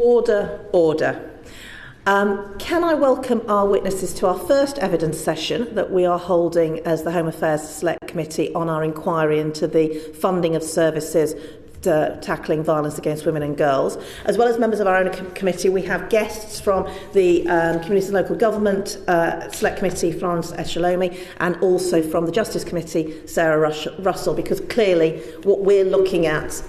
Order, order. Can I welcome our witnesses to our first evidence session that we are holding as the Home Affairs Select Committee on our inquiry into the funding of services tackling violence against women and girls. As well as members of our own committee, we have guests from the Community and Local Government Select Committee, Florence Eshalomi, and also from the Justice Committee, Sarah Russell, because clearly what we're looking at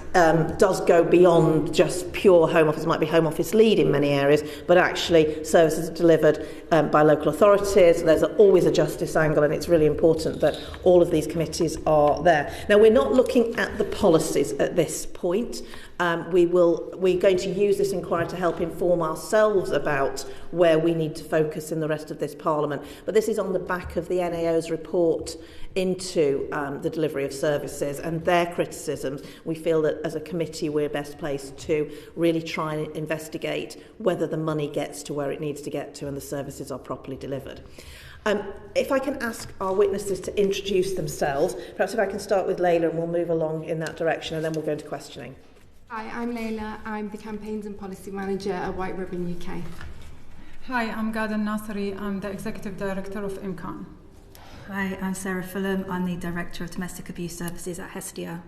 does go beyond just pure Home Office. It might be Home Office lead in many areas, but actually services are delivered by local authorities. There's always a justice angle, and it's really important that all of these committees are there. Now, we're not looking at the policies at this point. We're going to use this inquiry to help inform ourselves about where we need to focus in the rest of this Parliament. But this is on the back of the NAO's report into the delivery of services and their criticisms. We feel that as a committee we're best placed to really try and investigate whether the money gets to where it needs to get to and the services are properly delivered. If I can ask our witnesses to introduce themselves, perhaps if I can start with Leyla and we'll move along in that direction and then we'll go into questioning. Hi, I'm Leyla. I'm the Campaigns and Policy Manager at White Ribbon UK. Hi, I'm Ghadah Alnasseri. I'm the Executive Director of Imkaan. Hi, I'm Sarah Fulham. I'm the Director of Domestic Abuse Services at Hestia.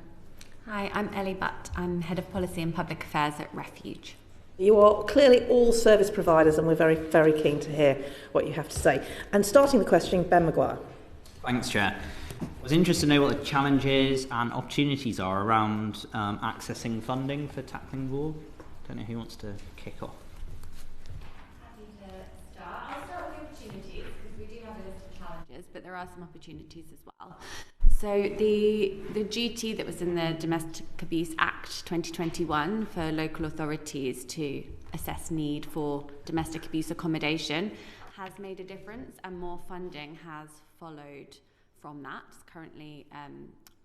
Hi, I'm Ellie Butt. I'm Head of Policy and Public Affairs at Refuge. You are clearly all service providers and we're very, very keen to hear what you have to say. And starting the questioning, Ben Maguire. Thanks, Chair. I was interested to know what the challenges and opportunities are around accessing funding for tackling war. Don't know who wants to kick off. Happy to start. I'll start with the opportunities because we do have a list of challenges, but there are some opportunities as well. So the duty that was in the Domestic Abuse Act 2021 for local authorities to assess need for domestic abuse accommodation has made a difference, and more funding has followed from that. It's currently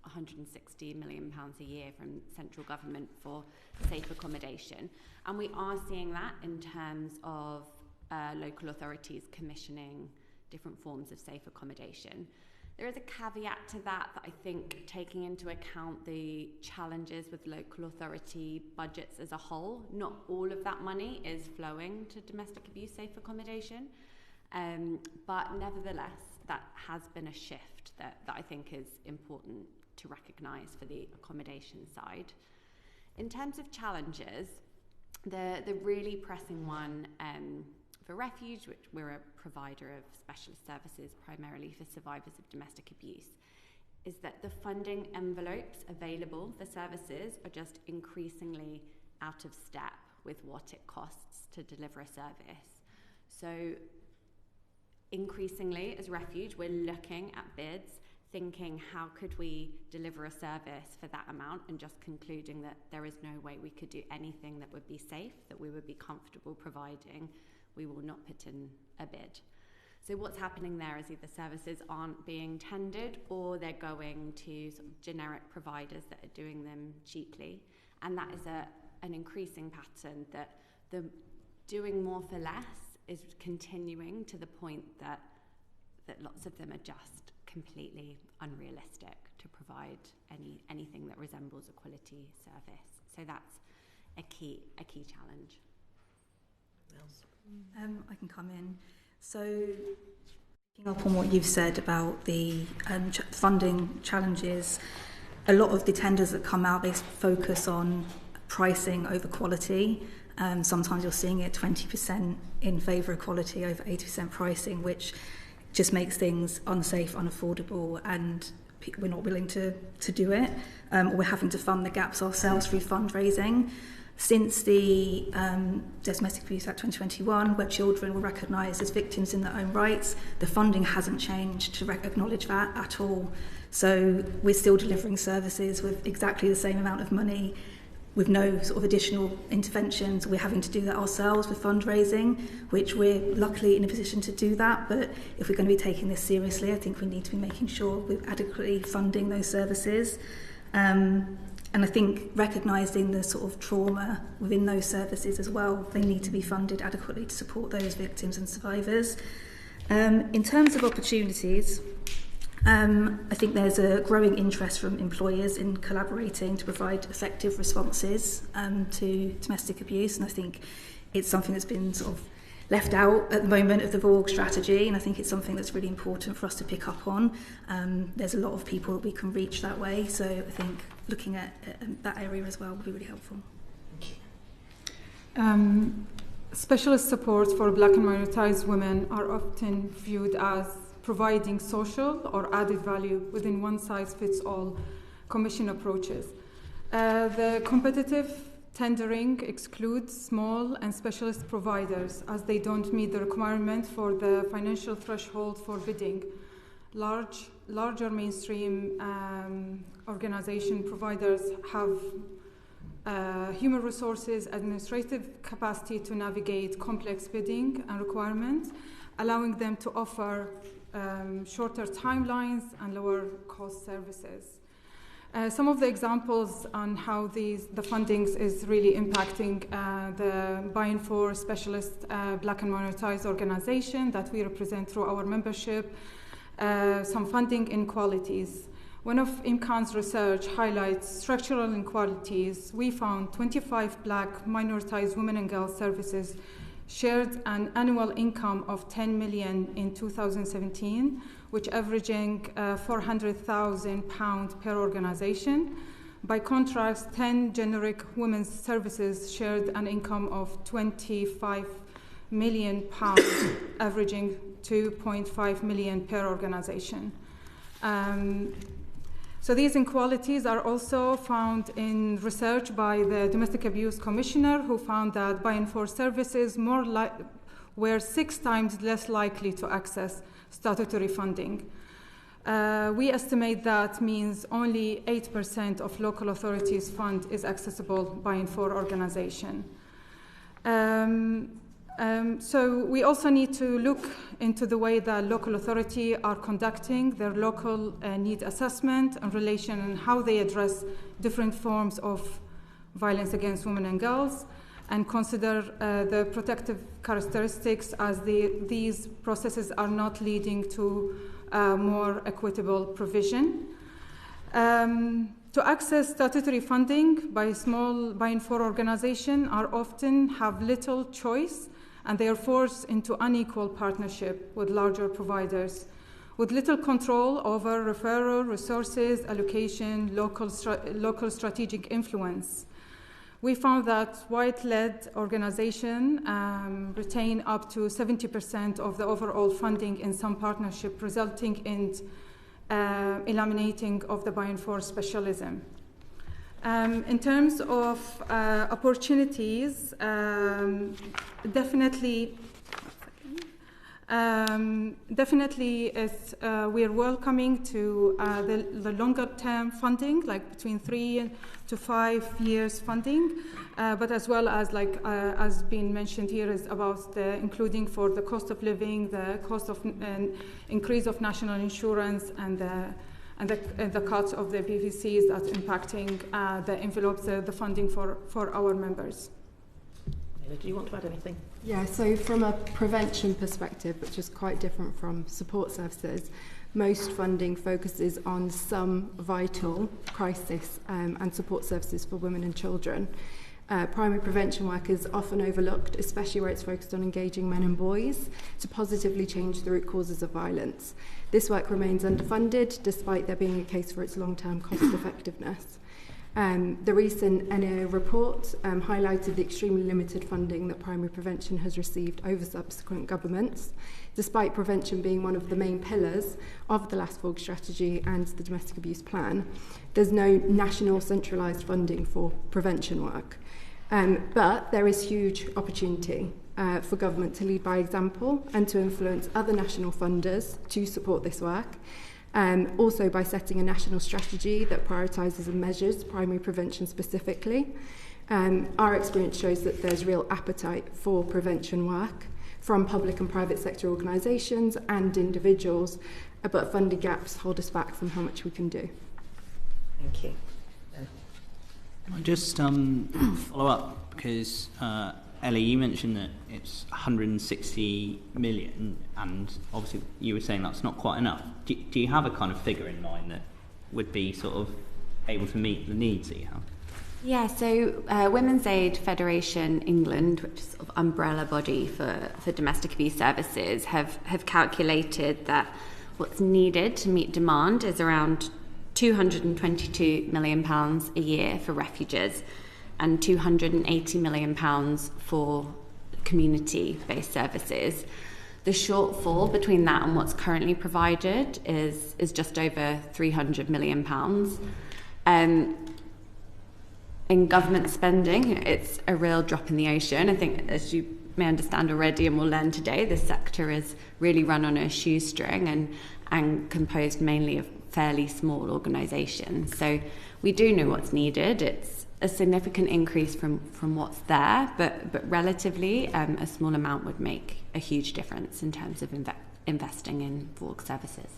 £160 million a year from central government for safe accommodation, and we are seeing that in terms of local authorities commissioning different forms of safe accommodation. There is a caveat to that I think, taking into account the challenges with local authority budgets as a whole, not all of that money is flowing to domestic abuse safe accommodation, but nevertheless that has been a shift that I think is important to recognise for the accommodation side. In terms of challenges, the really pressing one for Refuge, which we're a provider of specialist services primarily for survivors of domestic abuse, is that the funding envelopes available for services are just increasingly out of step with what it costs to deliver a service. So increasingly as Refuge, we're looking at bids, thinking how could we deliver a service for that amount, and just concluding that there is no way we could do anything that would be safe, that we would be comfortable providing. We will not put in a bid. So what's happening there is either services aren't being tendered or they're going to sort of generic providers that are doing them cheaply. And that is an increasing pattern, that the doing more for less is continuing to the point that lots of them are just completely unrealistic to provide anything that resembles a quality service. So that's a key challenge. I can come in. So, picking up on what you've said about the funding challenges, a lot of the tenders that come out, they focus on pricing over quality. Sometimes you're seeing it 20% in favour of quality over 80% pricing, which just makes things unsafe, unaffordable, and we're not willing to do it. We're having to fund the gaps ourselves through fundraising. Since the Domestic Abuse Act 2021, where children were recognised as victims in their own rights, the funding hasn't changed to acknowledge that at all. So we're still delivering services with exactly the same amount of money, with no sort of additional interventions. We're having to do that ourselves with fundraising, which we're luckily in a position to do that. But if we're going to be taking this seriously, I think we need to be making sure we're adequately funding those services. And I think recognising the sort of trauma within those services as well, they need to be funded adequately to support those victims and survivors. In terms of opportunities, I think there's a growing interest from employers in collaborating to provide effective responses to domestic abuse, and I think it's something that's been sort of left out at the moment of the VORG strategy, and I think it's something that's really important for us to pick up on. There's a lot of people that we can reach that way, so I think looking at that area as well would be really helpful. Specialist support for Black and minoritized women are often viewed as providing social or added value within one-size-fits-all commission approaches. The competitive tendering excludes small and specialist providers as they don't meet the requirement for the financial threshold for bidding. Larger mainstream organization providers have human resources, administrative capacity to navigate complex bidding and requirements, allowing them to offer shorter timelines and lower cost services. Some of the examples on how the fundings is really impacting the Buying for Specialist Black and Minoritized organization that we represent through our membership, some funding inequalities. One of Imkaan's research highlights structural inequalities. We found 25 Black minoritized women and girls services shared an annual income of 10 million in 2017, which averaging £400,000 per organization. By contrast, 10 generic women's services shared an income of £25 million, averaging 2.5 million per organization. So these inequalities are also found in research by the Domestic Abuse Commissioner, who found that buying for services were 6 times less likely to access statutory funding. We estimate that means only 8% of local authorities' fund is accessible buying for organization. So we also need to look into the way that local authority are conducting their local need assessment in relation and how they address different forms of violence against women and girls, and consider the protective characteristics as these processes are not leading to more equitable provision. To access statutory funding by small buying for organizations are often have little choice, and they are forced into unequal partnership with larger providers, with little control over referral, resources, allocation, local strategic influence. We found that white-led organizations retain up to 70% of the overall funding in some partnership, resulting in eliminating of the buying for specialism. In terms of opportunities, definitely we are welcoming to the longer-term funding, like between 3 to 5 years funding, but as well as, as been mentioned here, is about the including for the cost of living, the cost of increase of national insurance, and the cuts of the PVCs that's impacting the envelopes, the funding for our members. Do you want to add anything? Yeah, so from a prevention perspective, which is quite different from support services, most funding focuses on some vital crisis and support services for women and children. Primary prevention work is often overlooked, especially where it's focused on engaging men and boys to positively change the root causes of violence. This work remains underfunded, despite there being a case for its long-term cost effectiveness. The recent NAO report highlighted the extremely limited funding that primary prevention has received over subsequent governments, despite prevention being one of the main pillars of the last VORG strategy and the domestic abuse plan. There's no national centralised funding for prevention work. But there is huge opportunity for government to lead by example and to influence other national funders to support this work. Also by setting a national strategy that prioritises and measures primary prevention specifically. Our experience shows that there's real appetite for prevention work from public and private sector organisations and individuals, but funding gaps hold us back from how much we can do. Thank you. I'll just follow up, because Ellie, you mentioned that it's 160 million, and obviously you were saying that's not quite enough. Do you have a kind of figure in mind that would be sort of able to meet the needs that you have? Yeah, so Women's Aid Federation England, which is sort of umbrella body for domestic abuse services, have calculated that what's needed to meet demand is around £222 million a year for refuges and £280 million for community-based services. The shortfall between that and what's currently provided is just over £300 million. In government spending, it's a real drop in the ocean. I think, as you may understand already and will learn today, this sector is really run on a shoestring and composed mainly of fairly small organisations. So we do know what's needed. It's a significant increase from what's there, but relatively a small amount would make a huge difference in terms of investing in VORG services.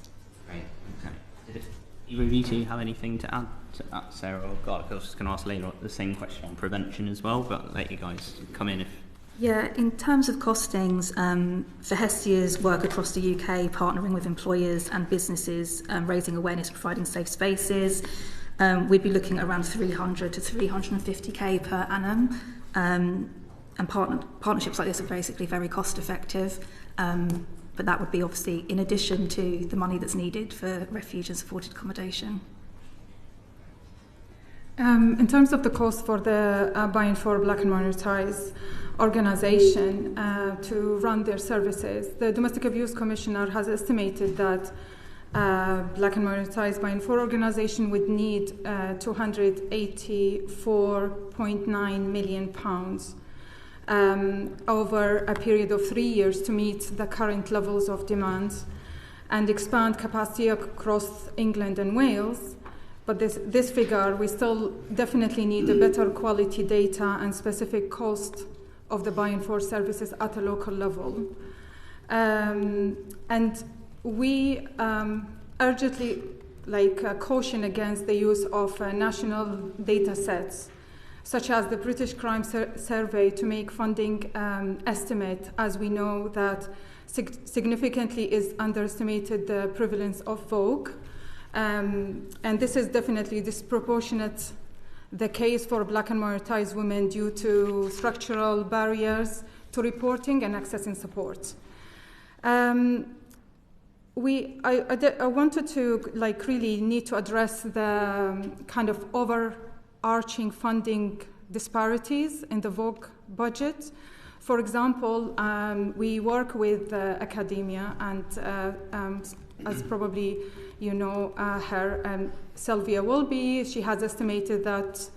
Great, okay. Did either of you two have anything to add to that, Sarah or Ghadah? I was just going to ask Leyla the same question on prevention as well, but let you guys come in if... Yeah, in terms of costings, for Hestia's work across the UK, partnering with employers and businesses, raising awareness, providing safe spaces, we'd be looking at around 300 to 350k per annum. And partnerships like this are basically very cost effective. But that would be obviously in addition to the money that's needed for refuge and supported accommodation. In terms of the cost for the Buy-in for Black and Minoritized organisation to run their services, the Domestic Abuse Commissioner has estimated that Black and Minoritized Buy-in for organisation would need £284.9 million over a period of 3 years to meet the current levels of demand and expand capacity across England and Wales. But this figure, we still definitely need a better quality data and specific cost of the buy-in for services at a local level. And we urgently caution against the use of national data sets such as the British Crime Survey to make funding estimate, as we know that significantly is underestimated the prevalence of VOG. And this is definitely disproportionate the case for Black and minoritized women due to structural barriers to reporting and accessing support. I wanted to really need to address the kind of overarching funding disparities in the VOG budget. For example, we work with academia, and as probably you know her, Sylvia Wilby, she has estimated that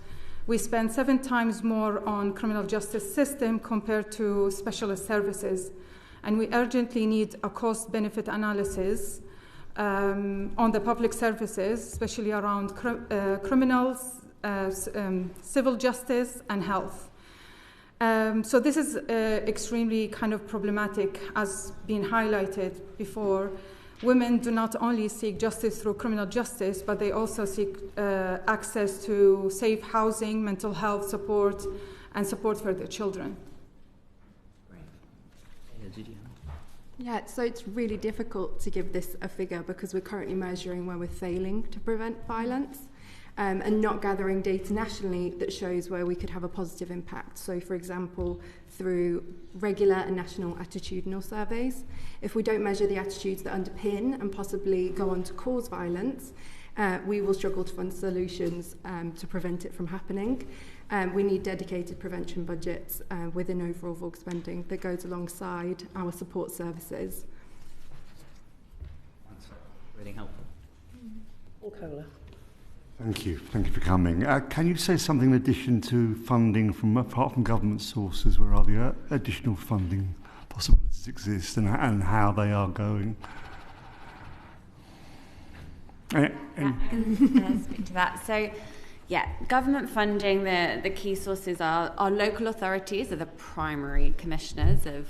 we spend 7 times more on criminal justice system compared to specialist services. And we urgently need a cost-benefit analysis on the public services, especially around criminals, civil justice, and health. So this is extremely kind of problematic, as been highlighted before. Women do not only seek justice through criminal justice, but they also seek access to safe housing, mental health support, and support for their children. Yeah, so it's really difficult to give this a figure because we're currently measuring where we're failing to prevent violence and not gathering data nationally that shows where we could have a positive impact. So, for example, through regular and national attitudinal surveys. If we don't measure the attitudes that underpin and possibly go on to cause violence, we will struggle to fund solutions to prevent it from happening. We need dedicated prevention budgets within overall VOG spending that goes alongside our support services. That's really helpful. Thank you for coming. Can you say something in addition to funding apart from government sources, where other additional funding possibilities exist and how they are going? I can speak to that. So, yeah, government funding, the key sources are local authorities are the primary commissioners of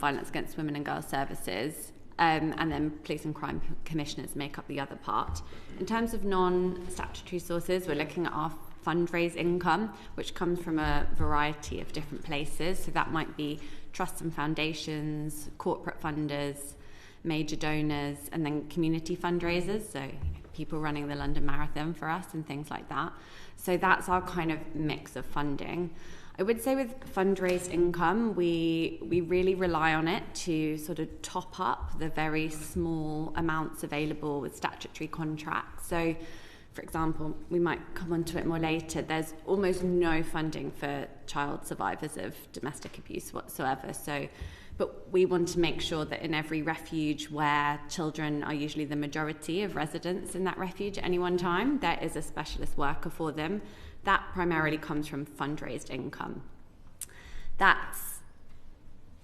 violence against women and girls services, and then police and crime commissioners make up the other part. In terms of non-statutory sources, we're looking at our fundraise income, which comes from a variety of different places. So that might be trusts and foundations, corporate funders, major donors, and then community fundraisers, so people running the London Marathon for us and things like that. So that's our kind of mix of funding. I would say with fundraised income, we really rely on it to sort of top up the very small amounts available with statutory contracts. So, for example, we might come onto it more later, there's almost no funding for child survivors of domestic abuse whatsoever. So, but we want to make sure that in every refuge where children are usually the majority of residents in that refuge at any one time, there is a specialist worker for them. That primarily comes from fundraised income. That's,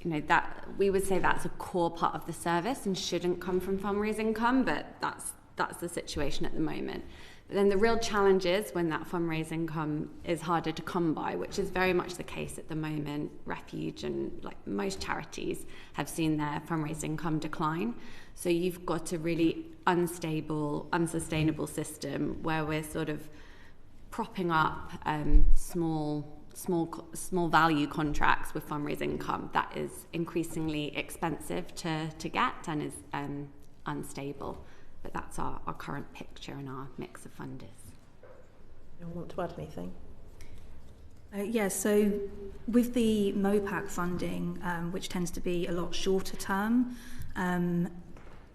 that we would say that's a core part of the service and shouldn't come from fundraised income, but that's the situation at the moment. But then the real challenge is when that fundraised income is harder to come by, which is very much the case at the moment. Refuge and like most charities have seen their fundraised income decline. So you've got a really unstable, unsustainable system where we're sort of propping up small value contracts with fundraised income that is increasingly expensive to get and is unstable. But that's our current picture and our mix of funders. You want to add anything? So with the MOPAC funding, which tends to be a lot shorter term,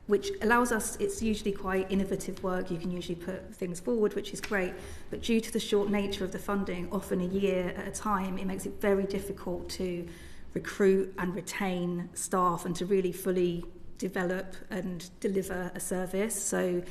which allows us, it's usually quite innovative work, you can usually put things forward, which is great, but due to the short nature of the funding, often a year at a time, it makes it very difficult to recruit and retain staff and to really fully develop and deliver a service. So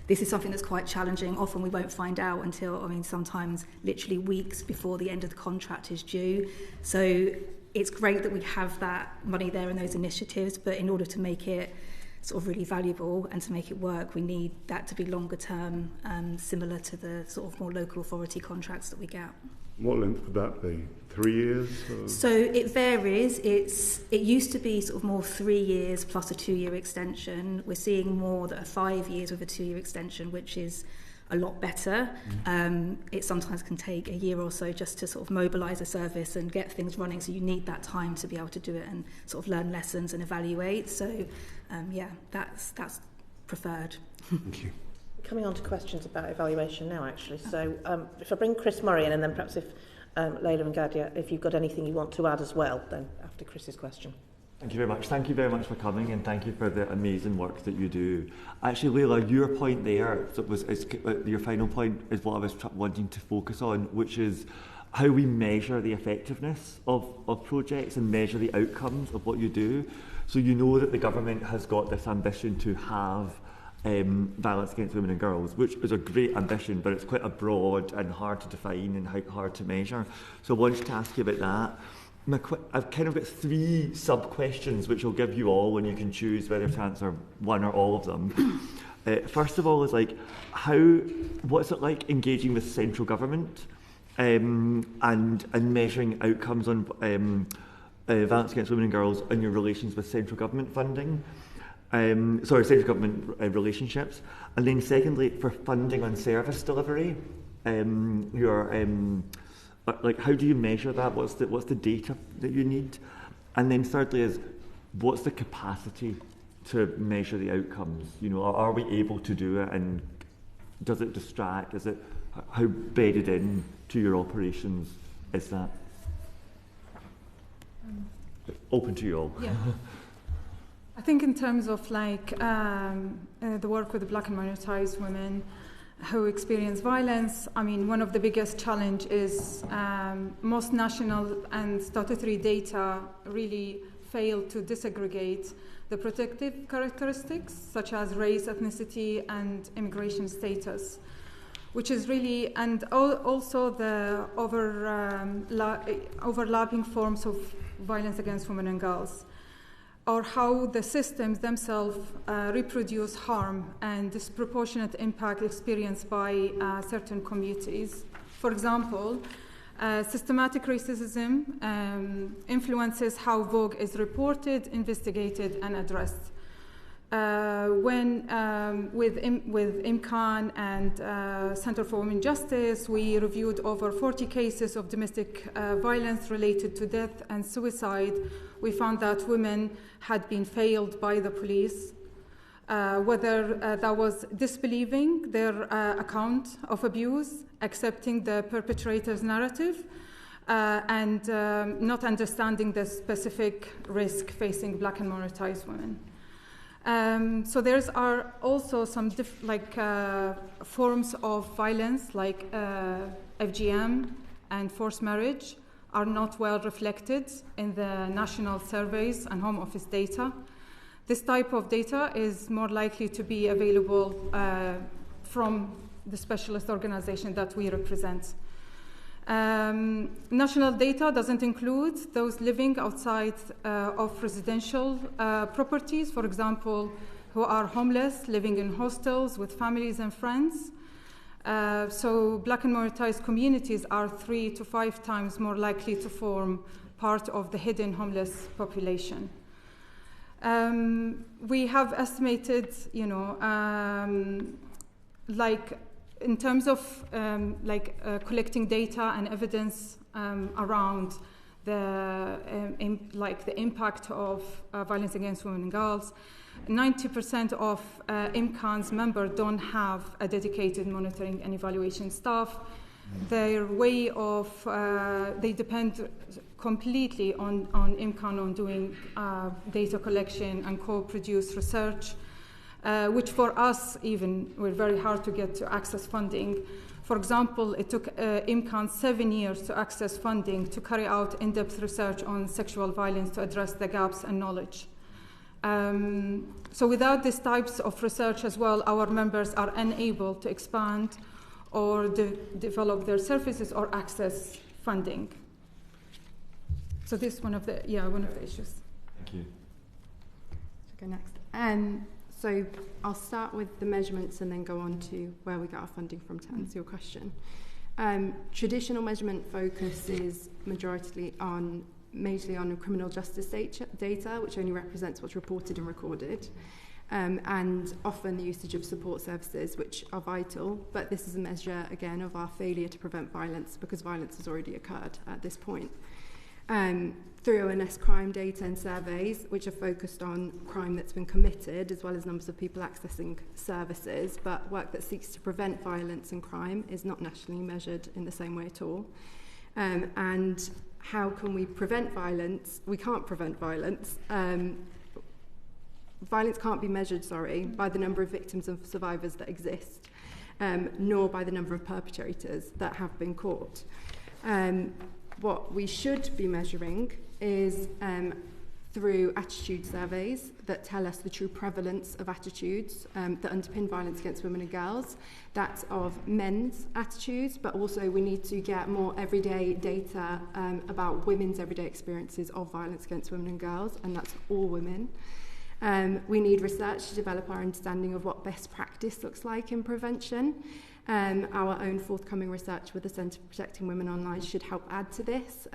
this is something that's quite challenging. Often we won't find out until, sometimes literally weeks before the end of the contract is due. So it's great that we have that money there in those initiatives, but in order to make it sort of really valuable and to make it work, we need that to be longer term, similar to the sort of more local authority contracts that we get. What length would that be? 3 years? Or? So it varies. It used to be sort of more 3 years plus a 2-year extension. We're seeing more that are 5 years with a 2-year extension, which is a lot better. It sometimes can take a year or so just to sort of mobilise a service and get things running. So you need that time to be able to do it and sort of learn lessons and evaluate. So that's preferred. Thank you. Coming on to questions about evaluation now, actually. So if I bring Chris Murray in, and then perhaps if Leyla and Ghadah, if you've got anything you want to add as well, then after Chris's question. Thank you very much. Thank you very much for coming, and thank you for the amazing work that you do. Actually, Leyla, your point there, your final point, is what I was wanting to focus on, which is how we measure the effectiveness of projects and measure the outcomes of what you do. So you know that the government has got this ambition to have violence against women and girls, which is a great ambition, but it's quite a broad and hard to define and hard to measure. So I wanted to ask you about that. I've kind of got 3 sub-questions which I'll give you all, and you can choose whether to answer one or all of them. First of all is what's it like engaging with central government and measuring outcomes on violence against women and girls and your relations with central government funding? Central government relationships. And then secondly, for funding on service delivery, how do you measure that? What's the data that you need? And then thirdly is, what's the capacity to measure the outcomes? Are we able to do it, and does it distract? Is it, how bedded in to your operations is that? Open to you all. Yeah. I think in terms of the work with the Black and minoritized women who experience violence, one of the biggest challenge is most national and statutory data really fail to disaggregate the protective characteristics such as race, ethnicity, and immigration status, which is really, and also the overlapping forms of violence against women and girls, or how the systems themselves reproduce harm and disproportionate impact experienced by certain communities. For example, systematic racism influences how Vogue is reported, investigated, and addressed. With Imkaan and Center for Women Justice, we reviewed over 40 cases of domestic violence related to death and suicide. We found that women had been failed by the police, whether that was disbelieving their account of abuse, accepting the perpetrator's narrative, and not understanding the specific risk facing Black and minoritized women. So there's are also some forms of violence like FGM and forced marriage are not well reflected in the national surveys and Home Office data. This type of data is more likely to be available from the specialist organization that we represent. National data doesn't include those living outside of residential properties, for example, who are homeless, living in hostels with families and friends. So Black and minoritized communities are 3 to 5 times more likely to form part of the hidden homeless population. We have estimated, in terms of collecting data and evidence around the impact of violence against women and girls, 90% of Imkaan's members don't have a dedicated monitoring and evaluation staff. Their way of, they depend completely on Imkaan on doing data collection and co-produce research, which for us even were very hard to get to access funding. For example, it took Imkaan 7 years to access funding to carry out in-depth research on sexual violence to address the gaps in knowledge. So without these types of research as well, our members are unable to expand or develop their services or access funding. So this is one of the issues. Thank you. So go next. So I'll start with the measurements and then go on to where we get our funding from to answer your question. Traditional measurement focuses majorly on criminal justice data, which only represents what's reported and recorded, and often the usage of support services, which are vital, but this is a measure, again, of our failure to prevent violence because violence has already occurred at this point. Through ONS crime data and surveys, which are focused on crime that's been committed, as well as numbers of people accessing services, but work that seeks to prevent violence and crime is not nationally measured in the same way at all. And how can we prevent violence? We can't prevent violence. Violence can't be measured, by the number of victims and survivors that exist, nor by the number of perpetrators that have been caught. What we should be measuring is through attitude surveys that tell us the true prevalence of attitudes that underpin violence against women and girls. That's of men's attitudes, but also we need to get more everyday data about women's everyday experiences of violence against women and girls, and that's all women. We need research to develop our understanding of what best practice looks like in prevention. Our own forthcoming research with the Centre for Protecting Women Online should help add to this,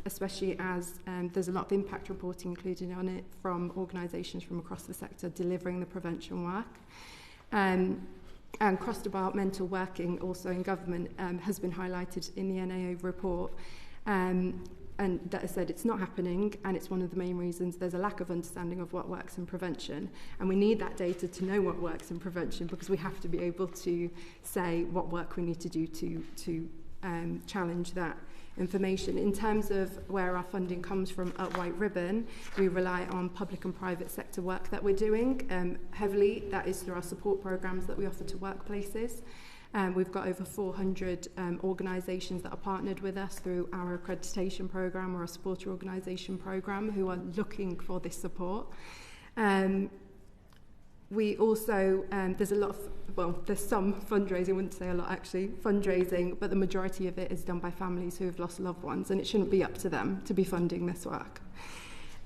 especially as there's a lot of impact reporting included on it from organisations from across the sector delivering the prevention work. And cross-departmental working also in government has been highlighted in the NAO report. And that has said it's not happening, and it's one of the main reasons there's a lack of understanding of what works in prevention. And we need that data to know what works in prevention, because we have to be able to say what work we need to do to challenge that information. In terms of where our funding comes from at White Ribbon, we rely on public and private sector work that we're doing heavily. That is through our support programs that we offer to workplaces. We've got over 400 organisations that are partnered with us through our accreditation programme or a supporter organisation programme who are looking for this support. We also, there's some fundraising, I wouldn't say a lot actually, fundraising, but the majority of it is done by families who have lost loved ones, and it shouldn't be up to them to be funding this work.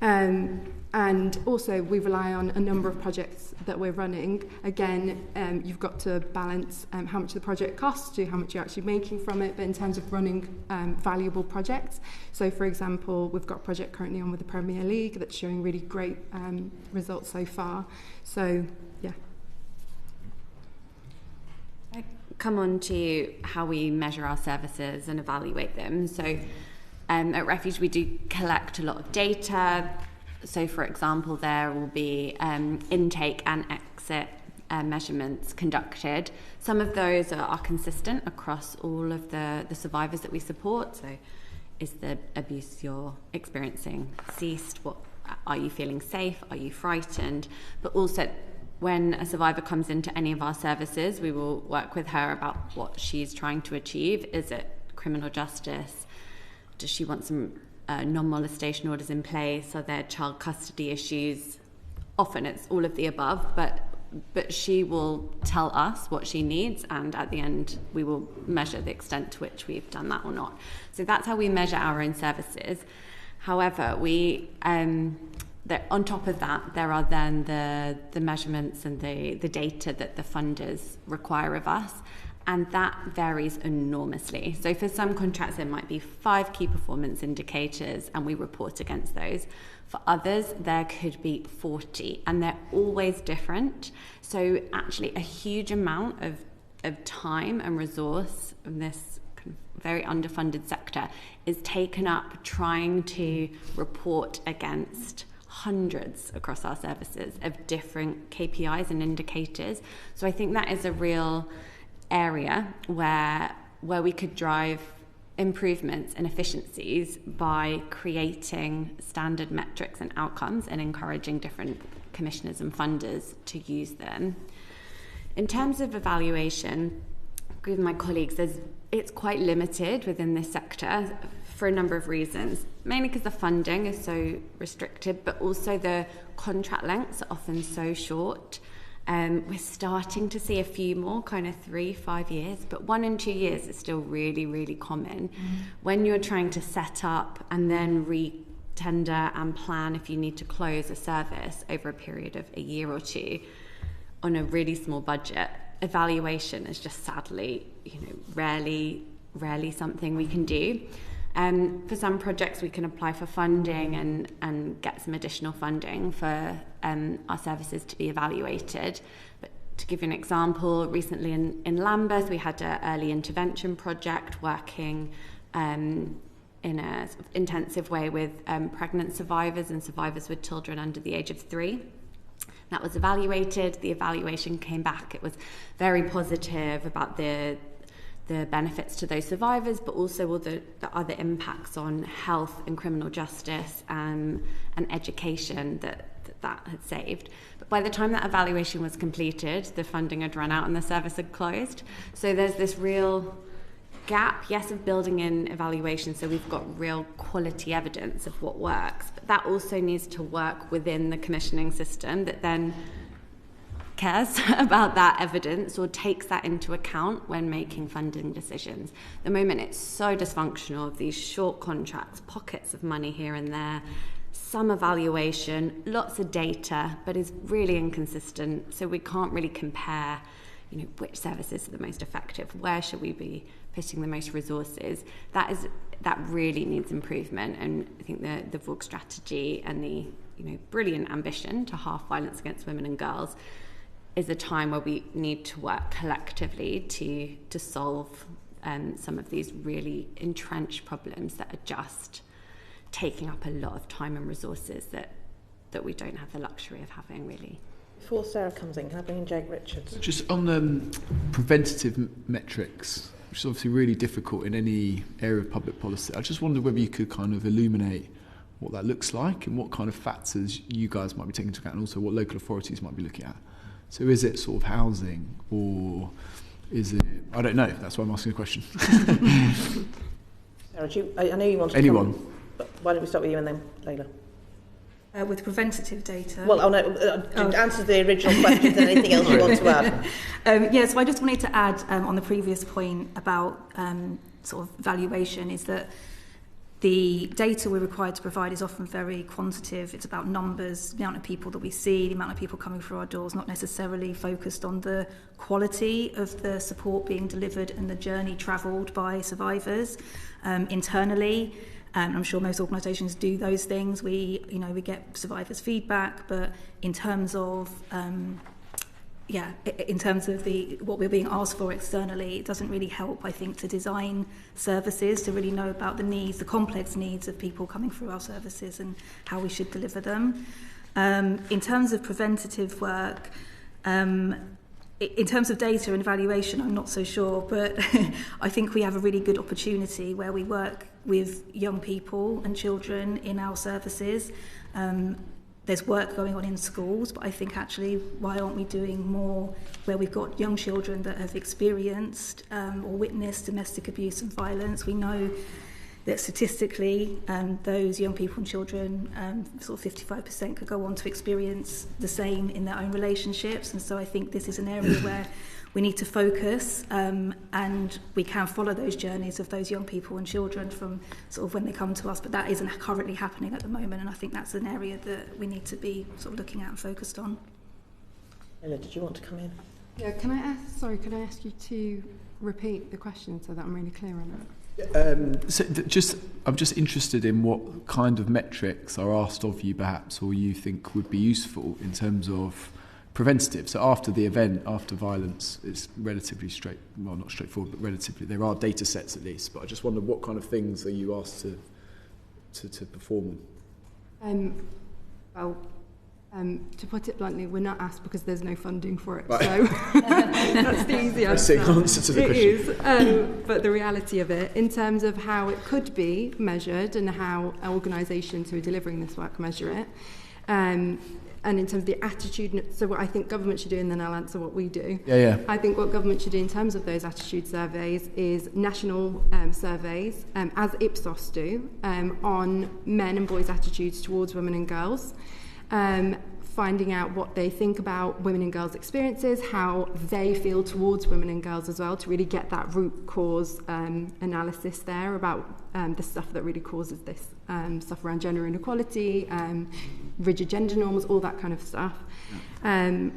And also we rely on a number of projects that we're running. Again, you've got to balance how much the project costs to how much you're actually making from it, but in terms of running valuable projects. So for example, we've got a project currently on with the Premier League that's showing really great results so far. So, yeah. Come on to how we measure our services and evaluate them. So at Refuge we do collect a lot of data. So for example, there will be intake and exit measurements conducted. Some of those are consistent across all of the survivors that we support. So is the abuse you're experiencing ceased? What are you feeling safe? Are you frightened? But also, when a survivor comes into any of our services, we will work with her about what she's trying to achieve. Is it criminal justice? Does she want some non-molestation orders in place? Are there child custody issues? Often it's all of the above, but she will tell us what she needs, and at the end we will measure the extent to which we've done that or not. So that's how we measure our own services. However, on top of that, there are then the measurements and the data that the funders require of us, and that varies enormously. So for some contracts, there might be 5 key performance indicators, and we report against those. For others, there could be 40, and they're always different. So actually, a huge amount of time and resource in this very underfunded sector is taken up trying to report against hundreds across our services of different KPIs and indicators. So I think that is a real area where we could drive improvements and efficiencies by creating standard metrics and outcomes and encouraging different commissioners and funders to use them. In terms of evaluation, I agree with my colleagues, it's quite limited within this sector for a number of reasons, mainly because the funding is so restricted, but also the contract lengths are often so short. We're starting to see a few more, kind of 3-5 years, but 1 and 2 years is still really, really common. When you're trying to set up and then re-tender and plan if you need to close a service over a period of a year or 2 on a really small budget, evaluation is just sadly, rarely something we can do. For some projects, we can apply for funding and get some additional funding for our services to be evaluated. But to give you an example, recently in Lambeth, we had an early intervention project working in a sort of intensive way with pregnant survivors and survivors with children under the age of 3. That was evaluated. The evaluation came back. It was very positive about the benefits to those survivors, but also all the other impacts on health and criminal justice and education that had saved. But by the time that evaluation was completed, the funding had run out and the service had closed. So there's this real gap, yes, of building in evaluation, so we've got real quality evidence of what works, but that also needs to work within the commissioning system that then cares about that evidence or takes that into account when making funding decisions. At the moment, it's so dysfunctional of these short contracts, pockets of money here and there, some evaluation, lots of data, but is really inconsistent, so we can't really compare which services are the most effective, where should we be putting the most resources. That really needs improvement, and I think the VOG strategy and the brilliant ambition to halve violence against women and girls is a time where we need to work collectively to solve some of these really entrenched problems that are just taking up a lot of time and resources that we don't have the luxury of having, really. Before Sarah comes in, can I bring in Jake Richards? Just on preventative metrics, which is obviously really difficult in any area of public policy, I just wondered whether you could kind of illuminate what that looks like and what kind of factors you guys might be taking into account, and also what local authorities might be looking at. So is it sort of housing, or is it... I don't know, that's why I'm asking a question. Sarah, I know you want to Anyone. Come, but why don't we start with you and then Leyla? With preventative data... Well, answer the original question and anything else you want to add. So I just wanted to add on the previous point about sort of valuation, is that the data we're required to provide is often very quantitative. It's about numbers, the amount of people that we see, the amount of people coming through our doors, not necessarily focused on the quality of the support being delivered and the journey travelled by survivors internally. I'm sure most organisations do those things. We get survivors' feedback, but in terms of what we're being asked for externally, it doesn't really help, I think, to design services, to really know about the needs, the complex needs of people coming through our services and how we should deliver them. In terms of preventative work, in terms of data and evaluation, I'm not so sure, but I think we have a really good opportunity where we work with young people and children in our services. There's work going on in schools, but I think actually, why aren't we doing more where we've got young children that have experienced or witnessed domestic abuse and violence? We know that statistically, those young people and children, sort of 55% could go on to experience the same in their own relationships. And so I think this is an area where we need to focus, and we can follow those journeys of those young people and children from sort of when they come to us, but that isn't currently happening at the moment, and I think that's an area that we need to be sort of looking at and focused on. Ella, did you want to come in? Yeah, can I ask you to repeat the question so that I'm really clear on it? I'm just interested in what kind of metrics are asked of you, perhaps, or you think would be useful in terms of preventative. So after the event, after violence, it's relatively not straightforward, but relatively, there are data sets at least. But I just wonder, what kind of things are you asked to perform? To put it bluntly, we're not asked because there's no funding for it. Right. So that's the easy answer. Answer to the question. It is, but the reality of it, in terms of how it could be measured and how organisations who are delivering this work measure it, and in terms of the attitude, so what I think government should do, and then I'll answer what we do. Yeah. I think what government should do in terms of those attitude surveys is national surveys, as Ipsos do, on men and boys' attitudes towards women and girls. Finding out what they think about women and girls' experiences, how they feel towards women and girls as well, to really get that root cause analysis there about the stuff that really causes this, stuff around gender inequality, rigid gender norms, all that kind of stuff. On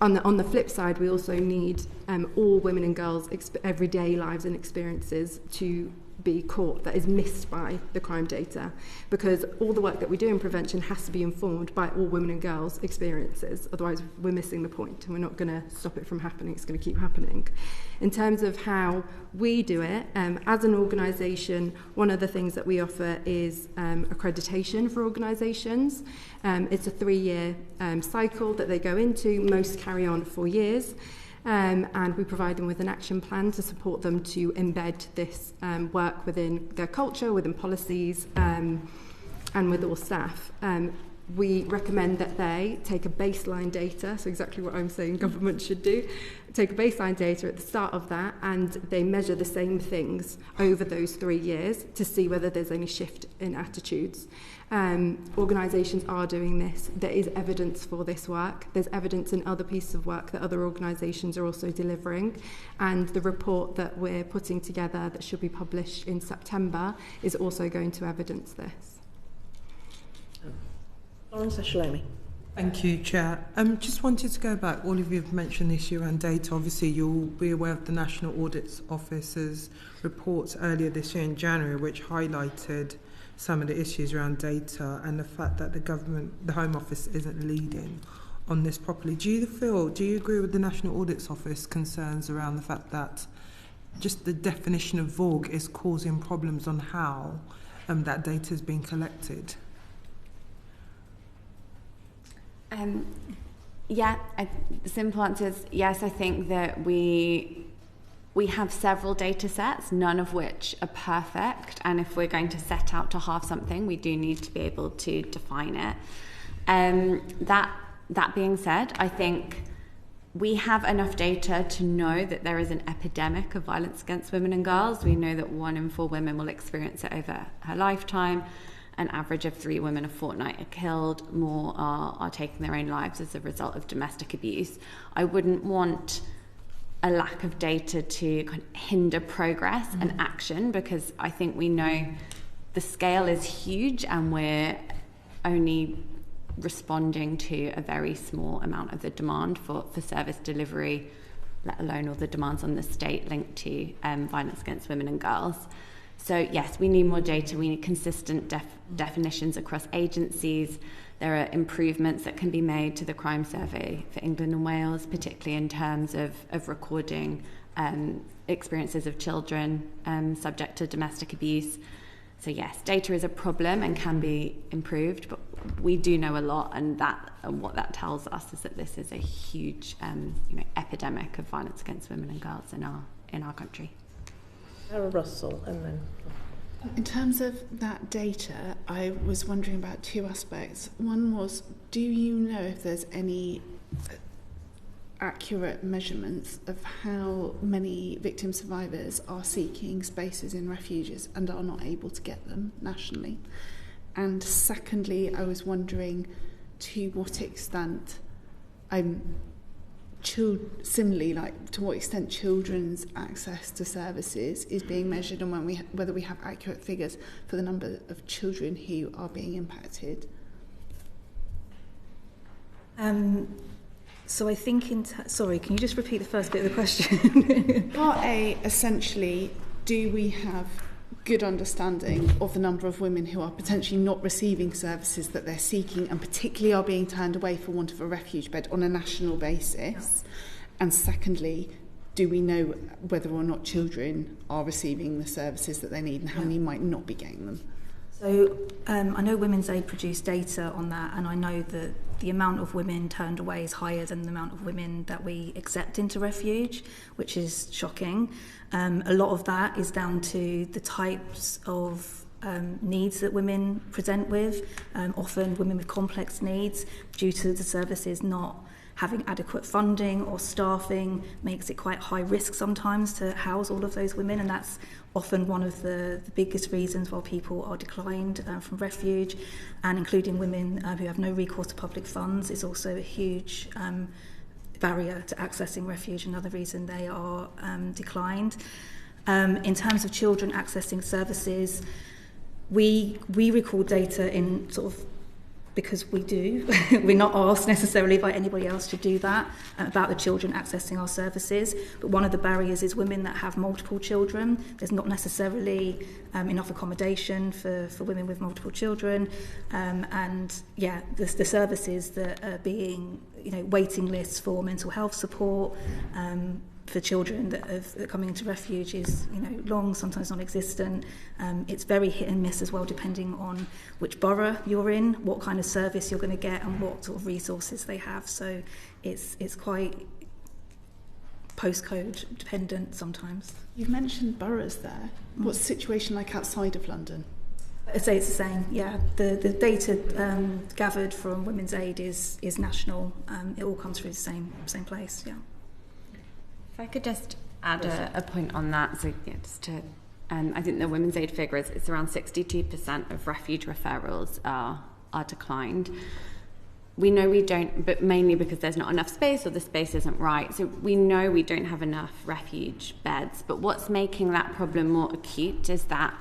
the flip side, we also need all women and girls' everyday lives and experiences to be caught that is missed by the crime data, because all the work that we do in prevention has to be informed by all women and girls' experiences, otherwise we're missing the point and we're not going to stop it from happening. It's going to keep happening. In terms of how we do it, as an organisation, one of the things that we offer is accreditation for organisations. It's a 3-year cycle that they go into. Most carry on for years. And we provide them with an action plan to support them to embed this work within their culture, within policies, and with all staff. We recommend that they take a baseline data, so exactly what I'm saying government should do, take a baseline data at the start of that, and they measure the same things over those 3 years to see whether there's any shift in attitudes. Organisations are doing this. There is evidence for this work. There's evidence in other pieces of work that other organisations are also delivering. And the report that we're putting together that should be published in September is also going to evidence this. Alnasseri. Thank you, Chair. Just wanted to go back. All of you have mentioned the issue around data. Obviously, you'll be aware of the National Audit Office's reports earlier this year in January, which highlighted some of the issues around data and the fact that the Home Office isn't leading on this properly. Do you agree with the National Audit Office concerns around the fact that just the definition of vogue is causing problems on how that data is being collected? The simple answer is yes. I think that we have several data sets, none of which are perfect, and if we're going to set out to halve something, we do need to be able to define it. That being said, I think we have enough data to know that there is an epidemic of violence against women and girls. We know that 1 in 4 women will experience it over her lifetime. An average of 3 women a fortnight are killed. More are taking their own lives as a result of domestic abuse. I wouldn't want a lack of data to kind of hinder progress and action, because I think we know the scale is huge, and we're only responding to a very small amount of the demand for service delivery, let alone all the demands on the state linked to violence against women and girls. So yes, we need more data. We need consistent definitions across agencies. There are improvements that can be made to the crime survey for England and Wales, particularly in terms of recording experiences of children subject to domestic abuse. So yes, data is a problem and can be improved, but we do know a lot, and what that tells us is that this is a huge epidemic of violence against women and girls in our country. Sarah Russell, and then... In terms of that data, I was wondering about two aspects. One was, do you know if there's any accurate measurements of how many victim survivors are seeking spaces in refuges and are not able to get them nationally? And secondly, I was wondering to what extent similarly, like to what extent children's access to services is being measured, and whether we have accurate figures for the number of children who are being impacted. So I think sorry, can you just repeat the first bit of the question? Part A, essentially, do we have good understanding of the number of women who are potentially not receiving services that they're seeking, and particularly are being turned away for want of a refuge bed on a national basis? And secondly, do we know whether or not children are receiving the services that they need, and how many might not be getting them? So I know Women's Aid produced data on that, and I know that the amount of women turned away is higher than the amount of women that we accept into refuge, which is shocking. A lot of that is down to the types of needs that women present with, often women with complex needs, due to the services not having adequate funding or staffing, makes it quite high risk sometimes to house all of those women, and that's often one of the biggest reasons why people are declined from refuge, and including women who have no recourse to public funds is also a huge barrier to accessing refuge, another reason they are declined. In terms of children accessing services, we record data in sort of, because we do, we're not asked necessarily by anybody else to do that, about the children accessing our services. But one of the barriers is women that have multiple children. There's not necessarily enough accommodation for women with multiple children. The services that are being, waiting lists for mental health support, for children that are coming into refuge is long, sometimes non-existent. It's very hit and miss as well, depending on which borough you're in, what kind of service you're going to get, and what sort of resources they have. So it's quite postcode dependent sometimes. You've mentioned boroughs there. What's the situation like outside of London? I'd say it's the same, yeah. The data gathered from Women's Aid is national. It all comes through the same place, yeah. If I could just add a point on that, so just to, I think the Women's Aid figure is it's around 62% of refuge referrals are declined. We know we don't, but mainly because there's not enough space or the space isn't right. So we know we don't have enough refuge beds. But what's making that problem more acute is that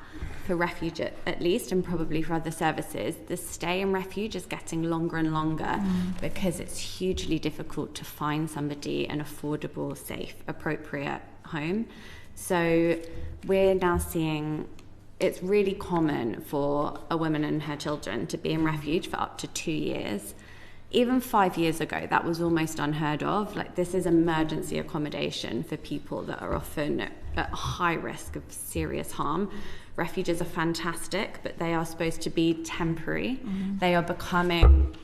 for refuge at least, and probably for other services, the stay in refuge is getting longer and longer because it's hugely difficult to find somebody an affordable, safe, appropriate home. So we're now seeing it's really common for a woman and her children to be in refuge for up to 2 years. Even 5 years ago, that was almost unheard of. Like, this is emergency accommodation for people that are often at high risk of serious harm. Refuges are fantastic, but they are supposed to be temporary. They are becoming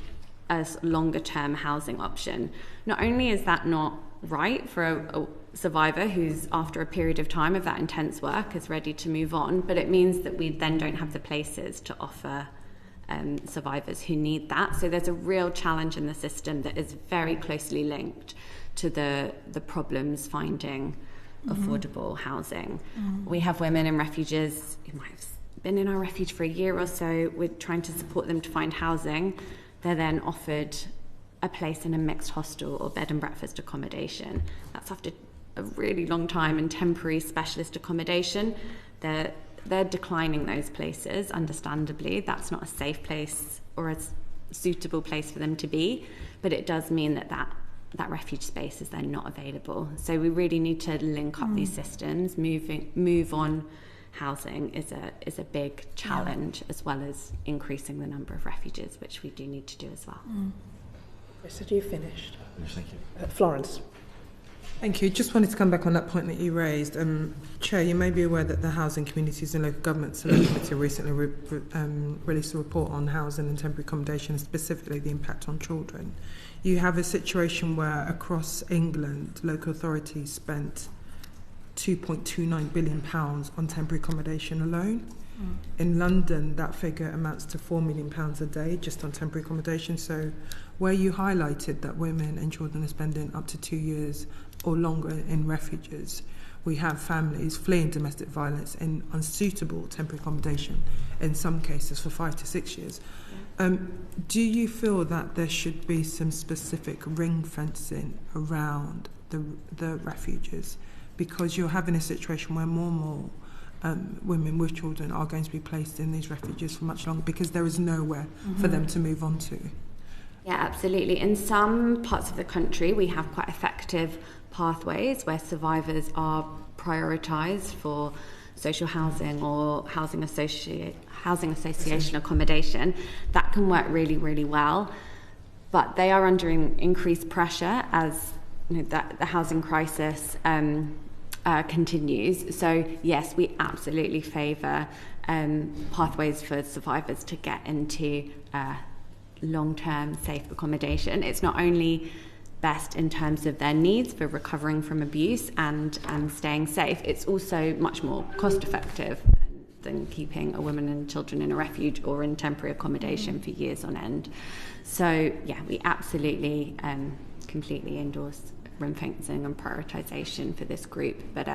a longer-term housing option. Not only is that not right for a survivor who's, after a period of time of that intense work, is ready to move on, but it means that we then don't have the places to offer survivors who need that. So there's a real challenge in the system that is very closely linked to the problems finding affordable housing. We have women in refuges who might have been in our refuge for a year or so. We're trying to support them to find housing. They're then offered a place in a mixed hostel or bed and breakfast accommodation. That's after a really long time in temporary specialist accommodation. They're they're declining those places, understandably. That's not a safe place or a suitable place for them to be, but it does mean that refuge space is then not available. So we really need to link up these systems. Move on housing is a big challenge, as well as increasing the number of refuges, which we do need to do as well. Chris, had you finished? Yes, thank you. Florence. Thank you. Just wanted to come back on that point that you raised. Chair, you may be aware that the Housing, Communities and Local Government Select Committee recently released a report on housing and temporary accommodation, specifically the impact on children. You have a situation where across England, local authorities spent £2.29 billion on temporary accommodation alone. In London, that figure amounts to £4 million a day just on temporary accommodation. So where you highlighted that women and children are spending up to 2 years or longer in refuges, we have families fleeing domestic violence in unsuitable temporary accommodation, in some cases for 5 to 6 years. Do you feel that there should be some specific ring fencing around the refuges? Because you're having a situation where more and more women with children are going to be placed in these refuges for much longer because there is nowhere for them to move on to. Yeah, absolutely. In some parts of the country, we have quite effective pathways where survivors are prioritised for social housing or housing association accommodation. That can work really, really well. But they are under increased pressure as the housing crisis continues. So yes, we absolutely favour pathways for survivors to get into long-term safe accommodation. It's not only best in terms of their needs for recovering from abuse and staying safe, it's also much more cost-effective than keeping a woman and children in a refuge or in temporary accommodation for years on end. So yeah, we absolutely completely endorse ring fencing and prioritisation for this group. But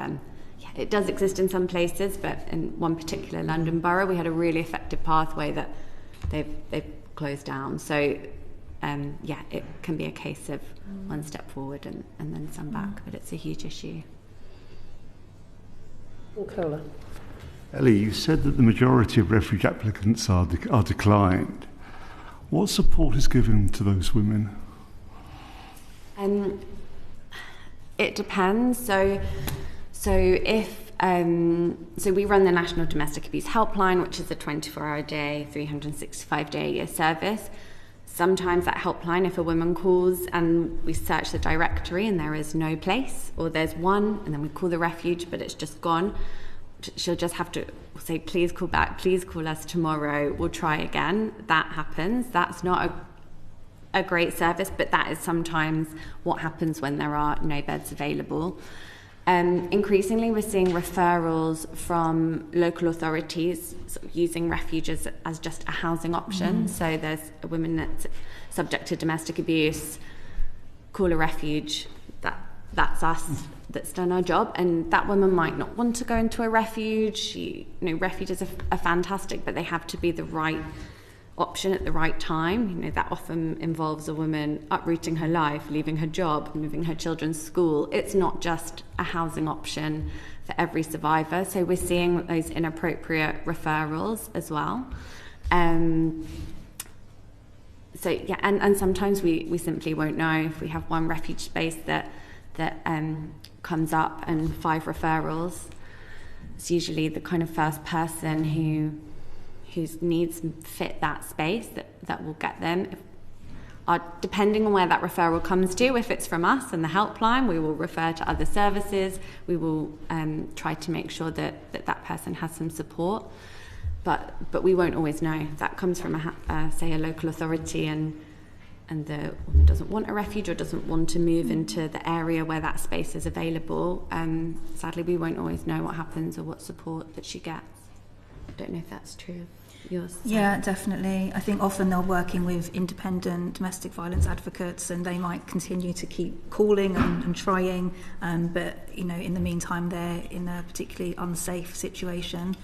it does exist in some places, but in one particular London borough, we had a really effective pathway that they've closed down. So it can be a case of one step forward and then some back, but it's a huge issue. Cola. Ellie, you said that the majority of refuge applicants are declined. What support is given to those women? It depends. So if we run the National Domestic Abuse Helpline, which is a 24-hour day, 365-day-a-year service. Sometimes that helpline, if a woman calls and we search the directory and there is no place, or there's one and then we call the refuge but it's just gone, she'll just have to say, please call back, please call us tomorrow, we'll try again. That happens. That's not a great service, but that is sometimes what happens when there are no beds available. Increasingly, we're seeing referrals from local authorities sort of using refuges as just a housing option. So there's a woman that's subject to domestic abuse, call a refuge, that's us, that's done our job. And that woman might not want to go into a refuge. Refuges are fantastic, but they have to be the right option at the right time. That often involves a woman uprooting her life, leaving her job, moving her children's school. It's not just a housing option for every survivor. So we're seeing those inappropriate referrals as well. And sometimes we simply won't know. If we have one refuge space that comes up and 5 referrals, it's usually the kind of first person whose needs fit that space that will get them. Depending on where that referral comes to, if it's from us and the helpline, we will refer to other services. We will try to make sure that person has some support. But we won't always know. If that comes from a local authority and the woman doesn't want a refuge or doesn't want to move into the area where that space is available, sadly we won't always know what happens or what support that she gets. I don't know if that's true. Yours? Yeah, definitely. I think often they're working with independent domestic violence advocates and they might continue to keep calling and trying, but in the meantime they're in a particularly unsafe situation.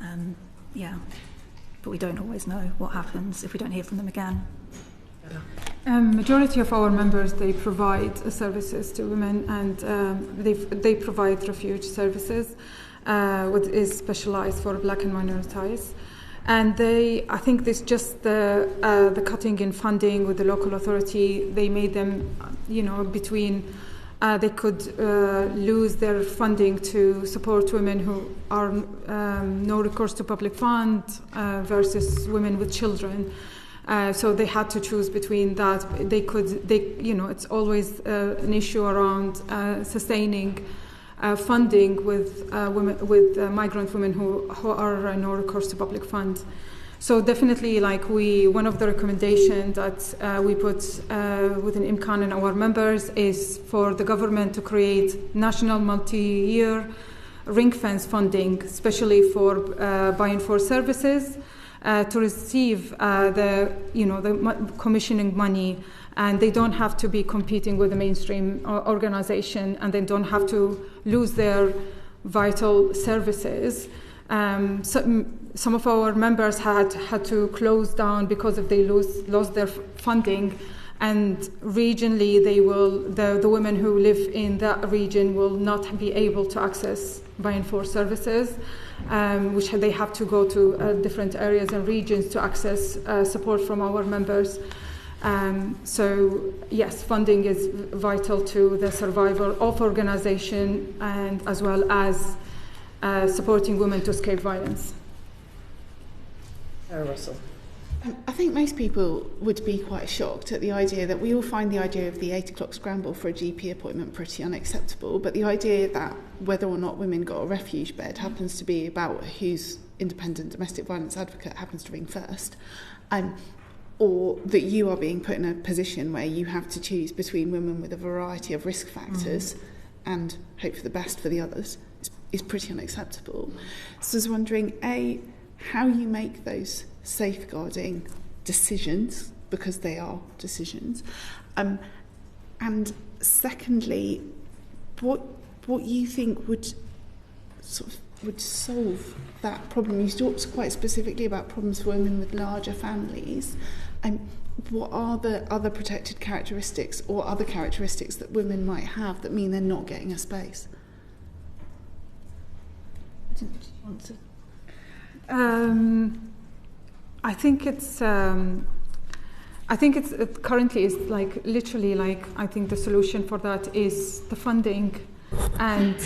But we don't always know what happens if we don't hear from them again. Majority of our members, they provide services to women and they provide refuge services. is specialised for black and minoritised. And I think this just the cutting in funding with the local authority, they made them, between they could lose their funding to support women who are no recourse to public fund versus women with children. So they had to choose between that. It's always an issue around sustaining funding with women, with migrant women who are no recourse to public fund. So definitely, one of the recommendations that we put within Imkaan and our members is for the government to create national multi-year ring-fence funding, especially for buying for services, to receive the commissioning money, and they don't have to be competing with the mainstream organization, and they don't have to lose their vital services. Some of our members had to close down because if they lost their funding, and regionally the women who live in that region will not be able to access buying for services, which they have to go to different areas and regions to access support from our members. So yes, funding is vital to the survival of organization, and as well as supporting women to escape violence. Sarah Russell. I think most people would be quite shocked at the idea that we all find the idea of the 8 o'clock scramble for a GP appointment pretty unacceptable, but the idea that whether or not women got a refuge bed happens to be about whose independent domestic violence advocate happens to ring first, or that you are being put in a position where you have to choose between women with a variety of risk factors and hope for the best for the others is pretty unacceptable. So I was wondering, A, how you make those safeguarding decisions, because they are decisions, and secondly, what you think would solve that problem. You talked quite specifically about problems for women with larger families. What are the other protected characteristics or other characteristics that women might have that mean they're not getting a space? Do you want to? I think it's currently is literally I think the solution for that is the funding, and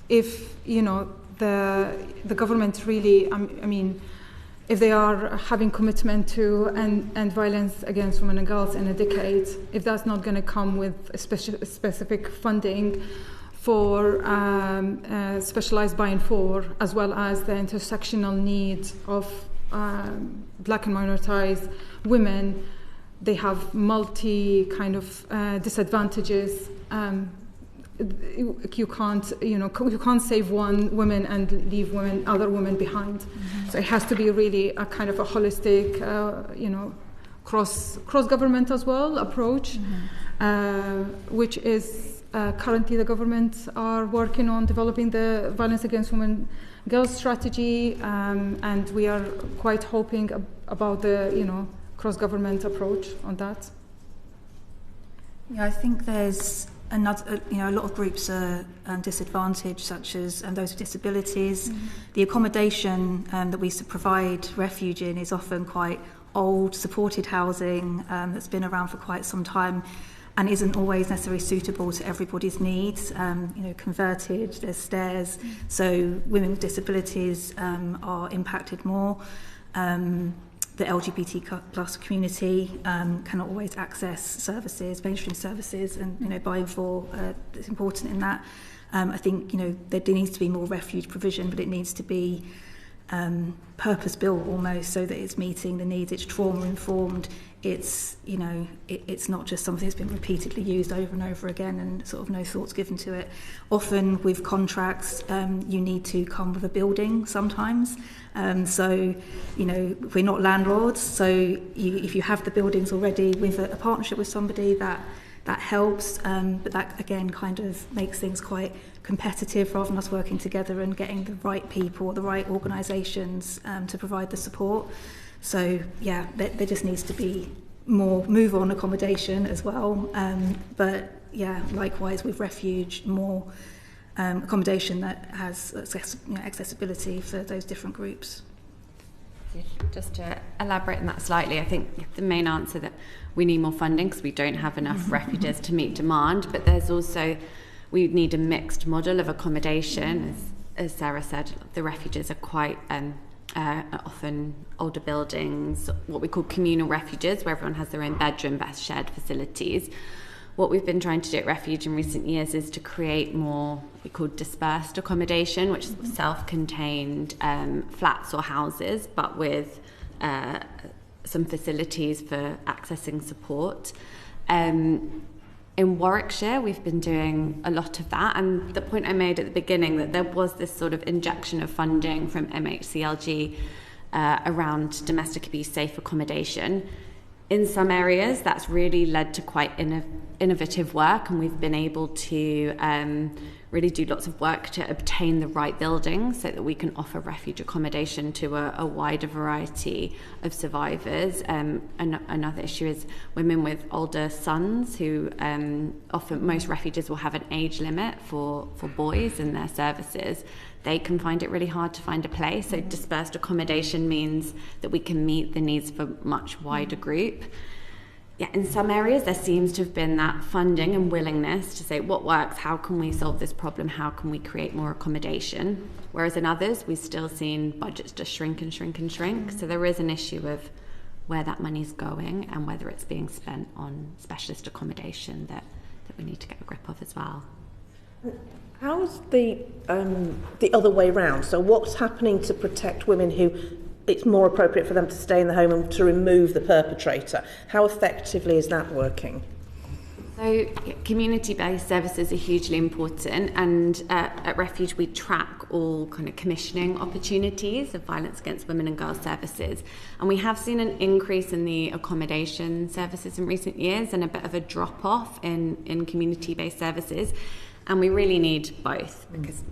if the government really, if they are having commitment to end violence against women and girls in a decade, if that's not going to come with specific funding for specialised buying for, as well as the intersectional needs of black and minoritized women, they have multi kind of disadvantages. You can't save one woman and leave other women behind. Mm-hmm. So it has to be really a kind of a holistic, cross government as well approach, which is currently the government are working on developing the violence against women girls strategy, and we are quite hoping about the cross government approach on that. Yeah, I think there's another, a lot of groups are disadvantaged, such as those with disabilities. Mm-hmm. The accommodation that we provide refuge in is often quite old, supported housing that's been around for quite some time and isn't always necessarily suitable to everybody's needs. Converted, there's stairs, so women with disabilities are impacted more. The LGBT plus community cannot always access services, mainstream services, and buying for is important in that. I think there needs to be more refuge provision, but it needs to be purpose built almost, so that it's meeting the needs. It's trauma informed. It's it's not just something that's been repeatedly used over and over again and sort of no thoughts given to it. Often with contracts, you need to come with a building sometimes. So we're not landlords. So if you have the buildings already with a partnership with somebody, that helps. But that again kind of makes things quite competitive rather than us working together and getting the right people, the right organisations to provide the support. So yeah, there just needs to be more move on accommodation as well. But yeah, likewise with refuge, more accommodation that has accessibility for those different groups. Just to elaborate on that slightly, I think the main answer that we need more funding because we don't have enough refuges to meet demand, but there's also, we need a mixed model of accommodation. As Sarah said, the refuges are quite often older buildings, what we call communal refuges, where everyone has their own bedroom, shared facilities. What we've been trying to do at Refuge in recent years is to create more what we call dispersed accommodation, which is self-contained flats or houses, but with some facilities for accessing support. In Warwickshire, we've been doing a lot of that, and the point I made at the beginning that there was this sort of injection of funding from MHCLG around domestic abuse safe accommodation. In some areas, that's really led to quite innovative work, and we've been able to really do lots of work to obtain the right buildings so that we can offer refuge accommodation to a wider variety of survivors. Another issue is women with older sons who often, most refuges will have an age limit for boys in their services. They can find it really hard to find a place. So dispersed accommodation means that we can meet the needs of a much wider group. Yeah, in some areas there seems to have been that funding and willingness to say what works, how can we solve this problem, how can we create more accommodation. Whereas in others we've still seen budgets just shrink and shrink and shrink. So there is an issue of where that money's going and whether it's being spent on specialist accommodation that we need to get a grip of as well. How's the other way round? So what's happening to protect women who it's more appropriate for them to stay in the home and to remove the perpetrator? How effectively is that working? So community-based services are hugely important, and at Refuge we track all kind of commissioning opportunities of violence against women and girls services, and we have seen an increase in the accommodation services in recent years and a bit of a drop-off in community-based services, and we really need both because,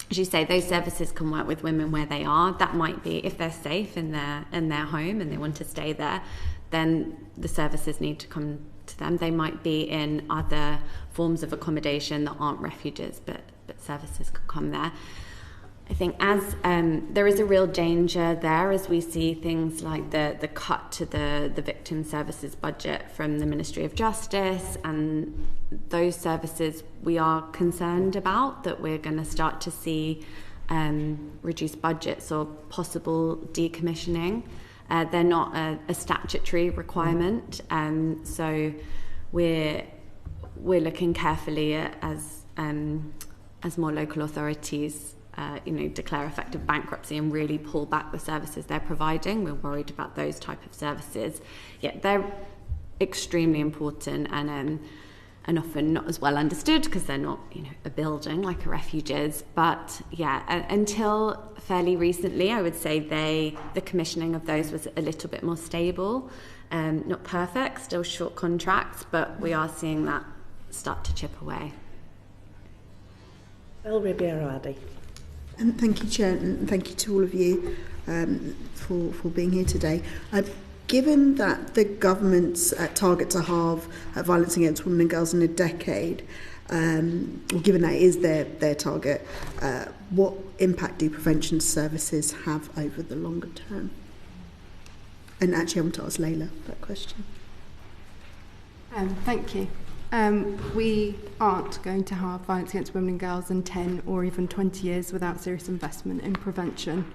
as you say, those services can work with women where they are. That might be if they're safe in their home and they want to stay there, then the services need to come to them. They might be in other forms of accommodation that aren't refuges, but services could come there. I think as there is a real danger there as we see things like the cut to the victim services budget from the Ministry of Justice, and those services we are concerned about that we're going to start to see reduced budgets or possible decommissioning. They're not a statutory requirement, so we're looking carefully at as more local authorities declare effective bankruptcy and really pull back the services they're providing. We're worried about those type of services. Yeah, they're extremely important and often not as well understood because they're not, a building like a refuge is. But yeah, until fairly recently, I would say the commissioning of those was a little bit more stable. Not perfect, still short contracts, but we are seeing that start to chip away. Ellie Ribeiro-Addy. Thank you, Chair, and thank you to all of you for being here today. Given that the government's target to halve violence against women and girls in a decade, given that is their target, what impact do prevention services have over the longer term? And actually, I want to ask Leyla that question. Thank you. We aren't going to have violence against women and girls in 10 or even 20 years without serious investment in prevention.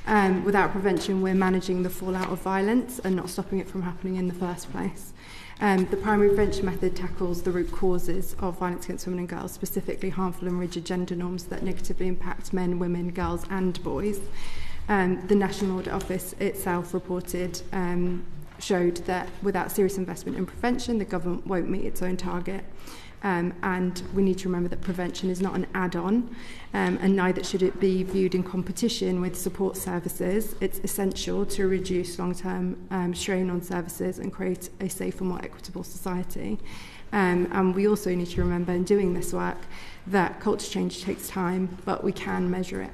Without prevention, we're managing the fallout of violence and not stopping it from happening in the first place. The primary prevention method tackles the root causes of violence against women and girls, specifically harmful and rigid gender norms that negatively impact men, women, girls and boys. The National Audit Office itself reported showed that without serious investment in prevention, the government won't meet its own target. And we need to remember that prevention is not an add-on, and neither should it be viewed in competition with support services. It's essential to reduce long-term strain on services and create a safer, more equitable society. And we also need to remember in doing this work that culture change takes time, but we can measure it.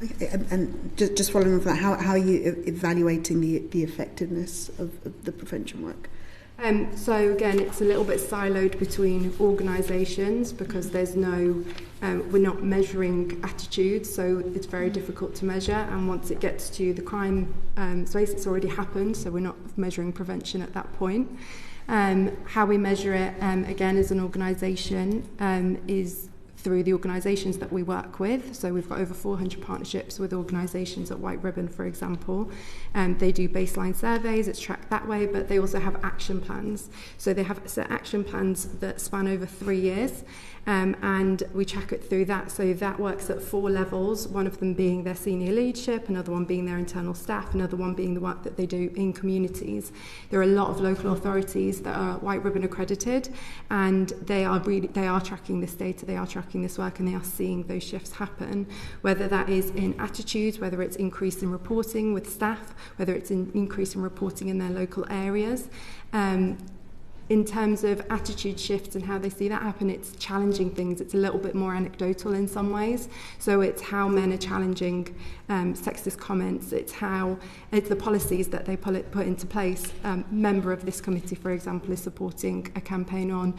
Okay, and just following on from that, how are you evaluating the effectiveness of the prevention work? So again, it's a little bit siloed between organisations because there's no, we're not measuring attitudes, so it's very difficult to measure. And once it gets to the crime space, it's already happened, so we're not measuring prevention at that point. How we measure it, again, as an organisation, is through the organisations that we work with. So we've got over 400 partnerships with organisations at White Ribbon, for example. They do baseline surveys, it's tracked that way, but they also have action plans. So they have set action plans that span over 3 years, and we track it through that. So that works at 4 levels, one of them being their senior leadership, another one being their internal staff, another one being the work that they do in communities. There are a lot of local authorities that are White Ribbon accredited, and they are tracking this data, they are tracking this work, and they are seeing those shifts happen, whether that is in attitudes, whether it's increase in reporting with staff, whether it's an increase in reporting in their local areas. In terms of attitude shifts and how they see that happen, it's challenging things. It's a little bit more anecdotal in some ways. So it's how men are challenging sexist comments. It's the policies that they put into place. Member of this committee, for example, is supporting a campaign on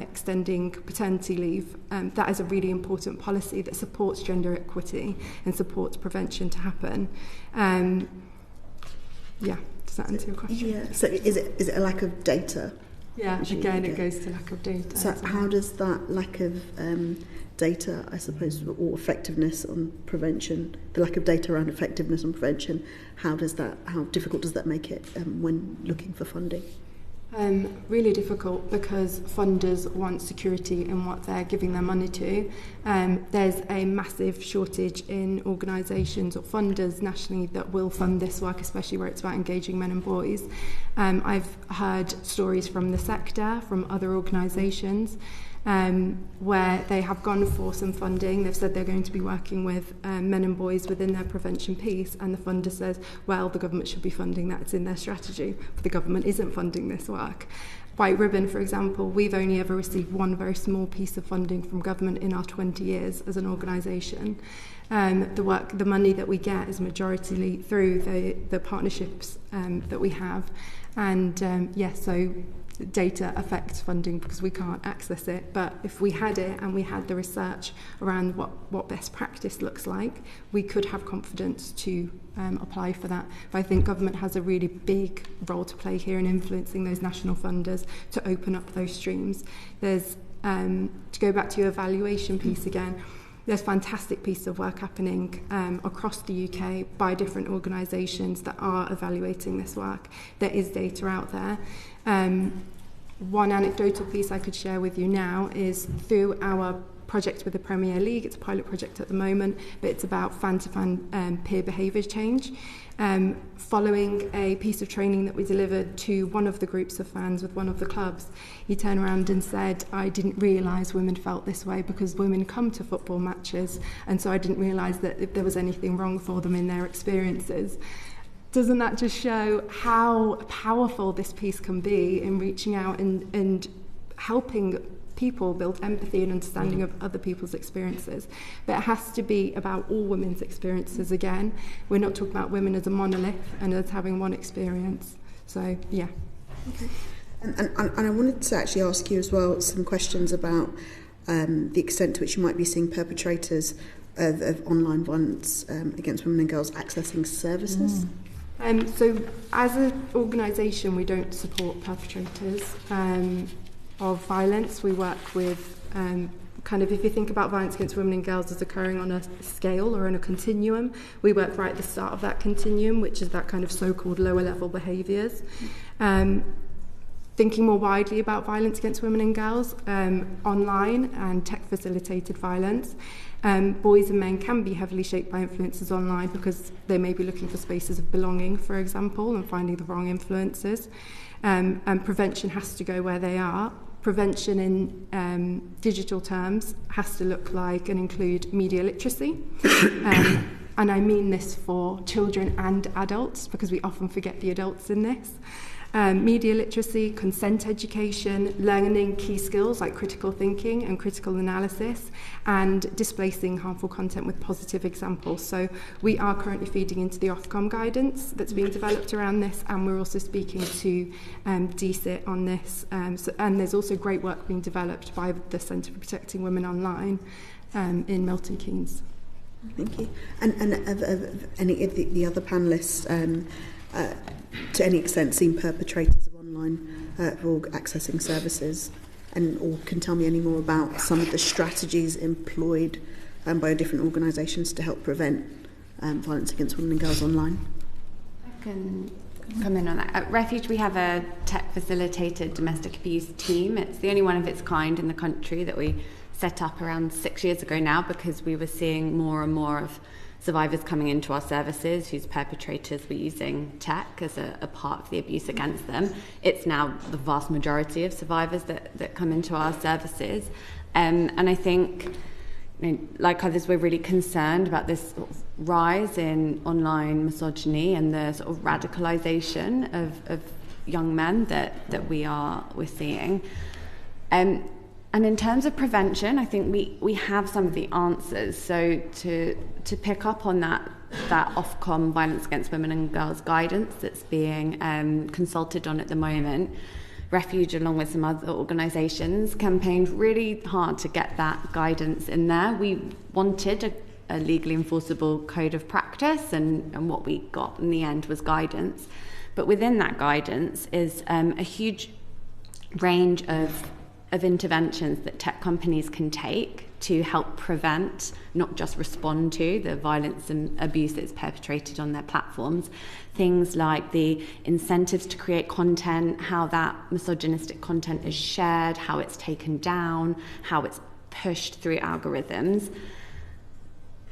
extending paternity leave. That is a really important policy that supports gender equity and supports prevention to happen. Does that answer your question? Yeah. So is it a lack of data? Yeah, again, it goes to lack of data. So how does that lack of data, I suppose, or effectiveness on prevention, the lack of data around effectiveness on prevention, how difficult does that make it when looking for funding? Really difficult because funders want security in what they're giving their money to. There's a massive shortage in organisations or funders nationally that will fund this work, especially where it's about engaging men and boys. I've heard stories from the sector, from other organisations, where they have gone for some funding. They've said they're going to be working with men and boys within their prevention piece, and the funder says, well, the government should be funding that, it's in their strategy, but the government isn't funding this work. White Ribbon, for example, we've only ever received one very small piece of funding from government in our 20 years as an organisation. The money that we get is majority through the partnerships that we have, and so data affects funding because we can't access it. But if we had it and we had the research around what best practice looks like, we could have confidence to apply for that. But I think government has a really big role to play here in influencing those national funders to open up those streams. There's, to go back to your evaluation piece again, there's fantastic pieces of work happening across the UK by different organisations that are evaluating this work. There is data out there. One anecdotal piece I could share with you now is through our project with the Premier League. It's a pilot project at the moment, but it's about fan-to-fan peer behaviour change. Following a piece of training that we delivered to one of the groups of fans with one of the clubs, he turned around and said, I didn't realise women felt this way because women come to football matches, and so I didn't realise that if there was anything wrong for them in their experiences. Doesn't that just show how powerful this piece can be in reaching out and helping people build empathy and understanding of other people's experiences? But it has to be about all women's experiences again. We're not talking about women as a monolith and as having one experience. So, yeah. Okay. And I wanted to actually ask you as well some questions about the extent to which you might be seeing perpetrators of online violence against women and girls accessing services. So as an organisation, we don't support perpetrators of violence. We work with if you think about violence against women and girls as occurring on a scale or on a continuum, we work right at the start of that continuum, which is that kind of so-called lower level behaviours. Thinking more widely about violence against women and girls, online and tech-facilitated violence. Boys and men can be heavily shaped by influences online because they may be looking for spaces of belonging, for example, and finding the wrong influences. And prevention has to go where they are. Prevention in digital terms has to look like and include media literacy. And I mean this for children and adults because we often forget the adults in this. Media literacy, consent education, learning key skills like critical thinking and critical analysis, and displacing harmful content with positive examples. So we are currently feeding into the Ofcom guidance that's being developed around this, and we're also speaking to DCIT on this. And there's also great work being developed by the Centre for Protecting Women Online in Milton Keynes. Thank you. And any of the other panellists, to any extent, seen perpetrators of online or accessing services, or can tell me any more about some of the strategies employed by different organisations to help prevent violence against women and girls online? I can come in on that. At Refuge, we have a tech facilitated domestic abuse team. It's the only one of its kind in the country that we set up around 6 years ago now, because we were seeing more and more of survivors coming into our services whose perpetrators were using tech as a part of the abuse against them. It's now the vast majority of survivors that come into our services. And I think, like others, we're really concerned about this sort of rise in online misogyny and the sort of radicalisation of young men that we're seeing. And in terms of prevention, I think we have some of the answers. So to pick up on that Ofcom violence against women and girls guidance that's being consulted on at the moment, Refuge, along with some other organisations, campaigned really hard to get that guidance in there. We wanted a legally enforceable code of practice, and what we got in the end was guidance. But within that guidance is a huge range of interventions that tech companies can take to help prevent, not just respond to, the violence and abuse that's perpetrated on their platforms. Things like the incentives to create content, how that misogynistic content is shared, how it's taken down, how it's pushed through algorithms.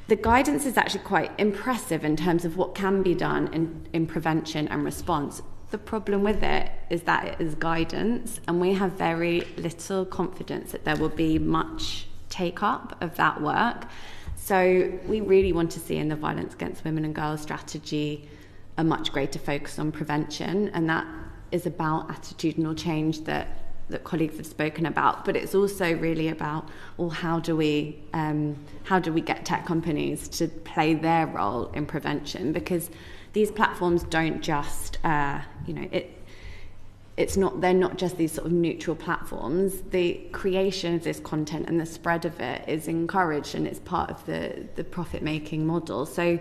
The guidance is actually quite impressive in terms of what can be done in prevention and response. The problem with it is that it is guidance, and we have very little confidence that there will be much take-up of that work. So we really want to see in the violence against women and girls strategy a much greater focus on prevention, and that is about attitudinal change that colleagues have spoken about, but it's also really about, well, how do we get tech companies to play their role in prevention? Because these platforms don't just, they're not just these sort of neutral platforms. The creation of this content and the spread of it is encouraged, and it's part of the profit-making model. So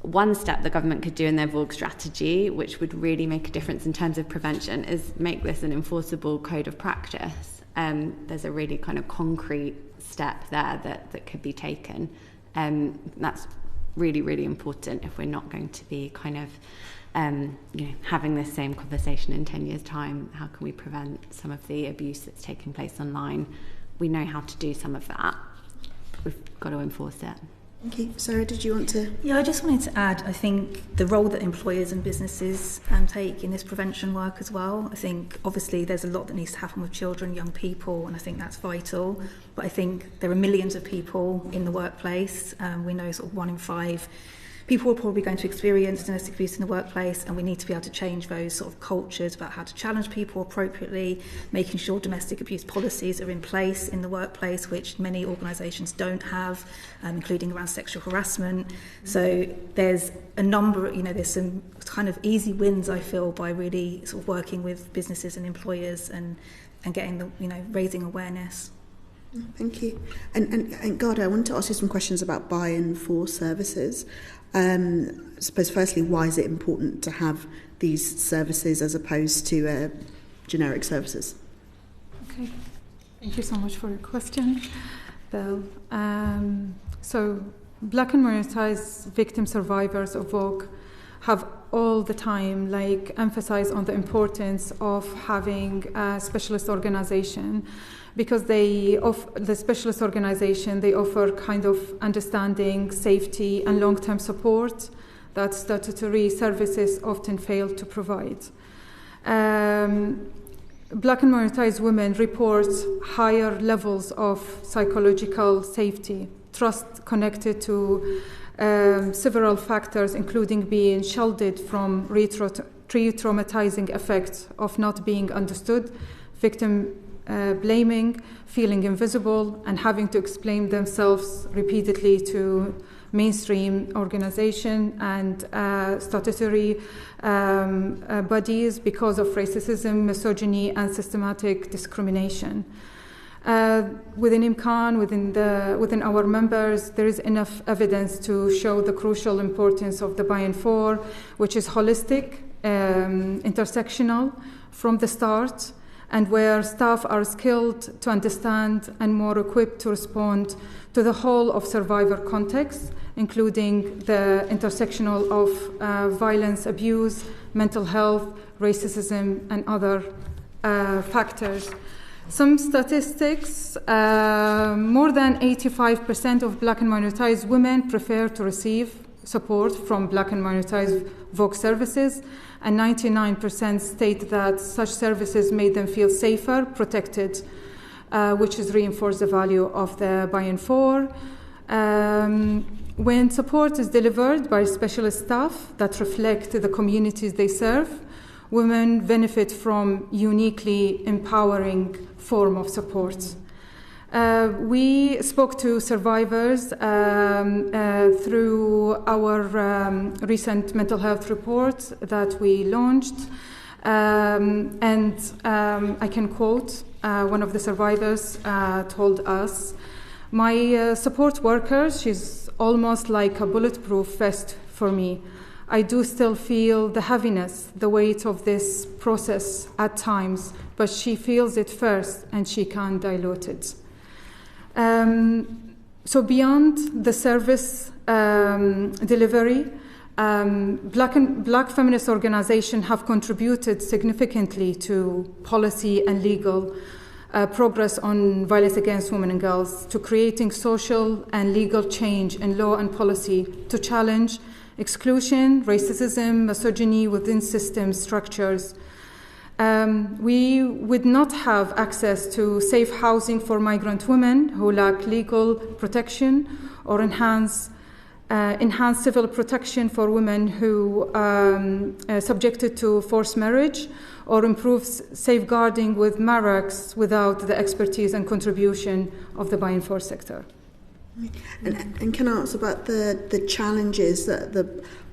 one step the government could do in their VOG strategy, which would really make a difference in terms of prevention, is make this an enforceable code of practice. There's a really kind of concrete step there that could be taken. That's really, really important if we're not going to be kind of having this same conversation in 10 years' time. How can we prevent some of the abuse that's taking place online? We know how to do some of that. We've got to enforce it. Thank you. Sarah, did you want to? Yeah, I just wanted to add, I think the role that employers and businesses take in this prevention work as well. I think obviously there's a lot that needs to happen with children, young people, and I think that's vital. But I think there are millions of people in the workplace. We know sort of 1 in 5 people are probably going to experience domestic abuse in the workplace, and we need to be able to change those sort of cultures about how to challenge people appropriately, making sure domestic abuse policies are in place in the workplace, which many organisations don't have, including around sexual harassment. So there's a number, there's some kind of easy wins, I feel, by really sort of working with businesses and employers and getting the, raising awareness. Thank you. And Ghadah, I wanted to ask you some questions about buy-in for services. I suppose firstly, why is it important to have these services as opposed to generic services? Okay, thank you so much for your question, Bill. So Black and minoritized victim survivors of VOG have all the time emphasize on the importance of having a specialist organization, because the specialist organization, they offer kind of understanding, safety and long-term support that statutory services often fail to provide. Black and minoritized women report higher levels of psychological safety, trust connected to several factors, including being shielded from re-traumatizing effects of not being understood, victim blaming, feeling invisible, and having to explain themselves repeatedly to mainstream organization and statutory bodies because of racism, misogyny, and systematic discrimination. Within Imkaan, within our members, there is enough evidence to show the crucial importance of the buy-in for, which is holistic, intersectional from the start, and where staff are skilled to understand and more equipped to respond to the whole of survivor context, including the intersectional of violence, abuse, mental health, racism, and other factors. Some statistics, more than 85% of Black and minoritized women prefer to receive support from Black and minoritized VOC services, and 99% state that such services made them feel safer, protected, which has reinforced the value of the buy-in for. When support is delivered by specialist staff that reflect the communities they serve, women benefit from uniquely empowering form of support. We spoke to survivors through our recent mental health report that we launched, and I can quote one of the survivors told us, "My support worker, she's almost like a bulletproof vest for me. I do still feel the heaviness, the weight of this process at times, but she feels it first and she can't dilute it." So beyond the service delivery, Black feminist organizations have contributed significantly to policy and legal progress on violence against women and girls, to creating social and legal change in law and policy to challenge exclusion, racism, misogyny within system structures. We would not have access to safe housing for migrant women who lack legal protection, or enhanced civil protection for women who are subjected to forced marriage, or improve safeguarding with MARACs without the expertise and contribution of the buy-in for sector. And can I ask about the challenges that the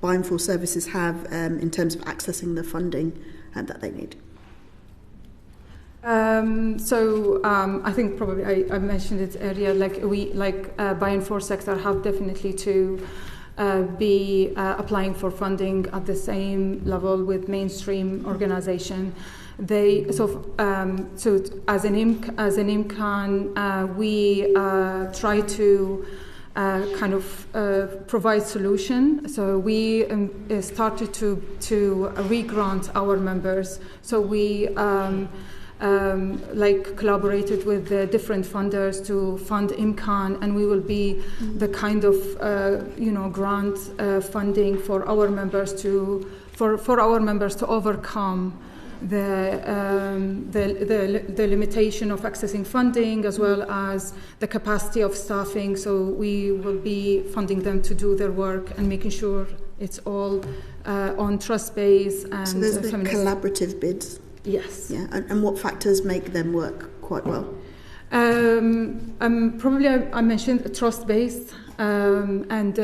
buy-in for services have in terms of accessing the funding that they need? I think probably I mentioned it earlier. Buy-in for sector have definitely to be applying for funding at the same level with mainstream organization. As an Imkaan, we try to provide solution. So we started to re-grant our members. So we collaborated with the different funders to fund Imkaan, and we will be the kind of grant funding for our members to overcome the limitation of accessing funding, as well as the capacity of staffing. So we will be funding them to do their work and making sure it's all on trust base. And so there's the collaborative bids. Yes. Yeah. And what factors make them work quite well? Probably I mentioned trust-based and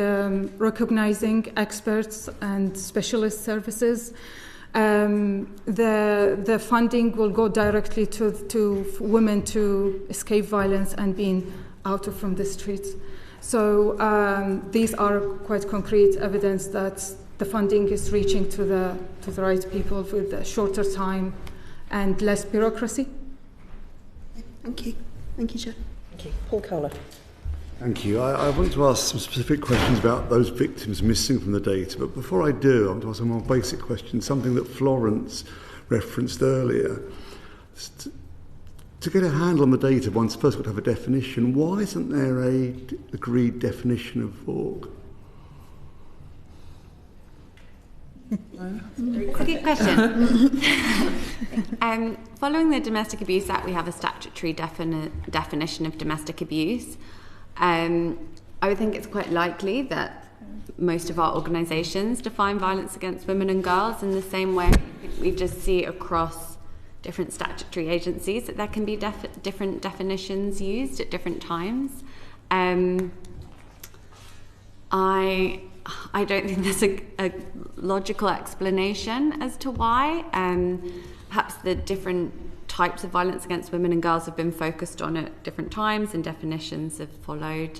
recognizing experts and specialist services. The funding will go directly to women to escape violence and being out from the streets. So these are quite concrete evidence that the funding is reaching to the right people with a shorter time and less bureaucracy. Thank you. Thank you, Chair. Thank you. Paul Kohler. Thank you. I want to ask some specific questions about those victims missing from the data, but before I do, I want to ask a more basic question, something that Florence referenced earlier. To get a handle on the data, one's first got to have a definition. Why isn't there an agreed definition of VOG? It's a good question. Following the Domestic Abuse Act, we have a statutory definition of domestic abuse. I would think it's quite likely that most of our organisations define violence against women and girls in the same way. We just see across different statutory agencies that there can be different definitions used at different times. I don't think there's a logical explanation as to why. Perhaps the different types of violence against women and girls have been focused on at different times, and definitions have followed.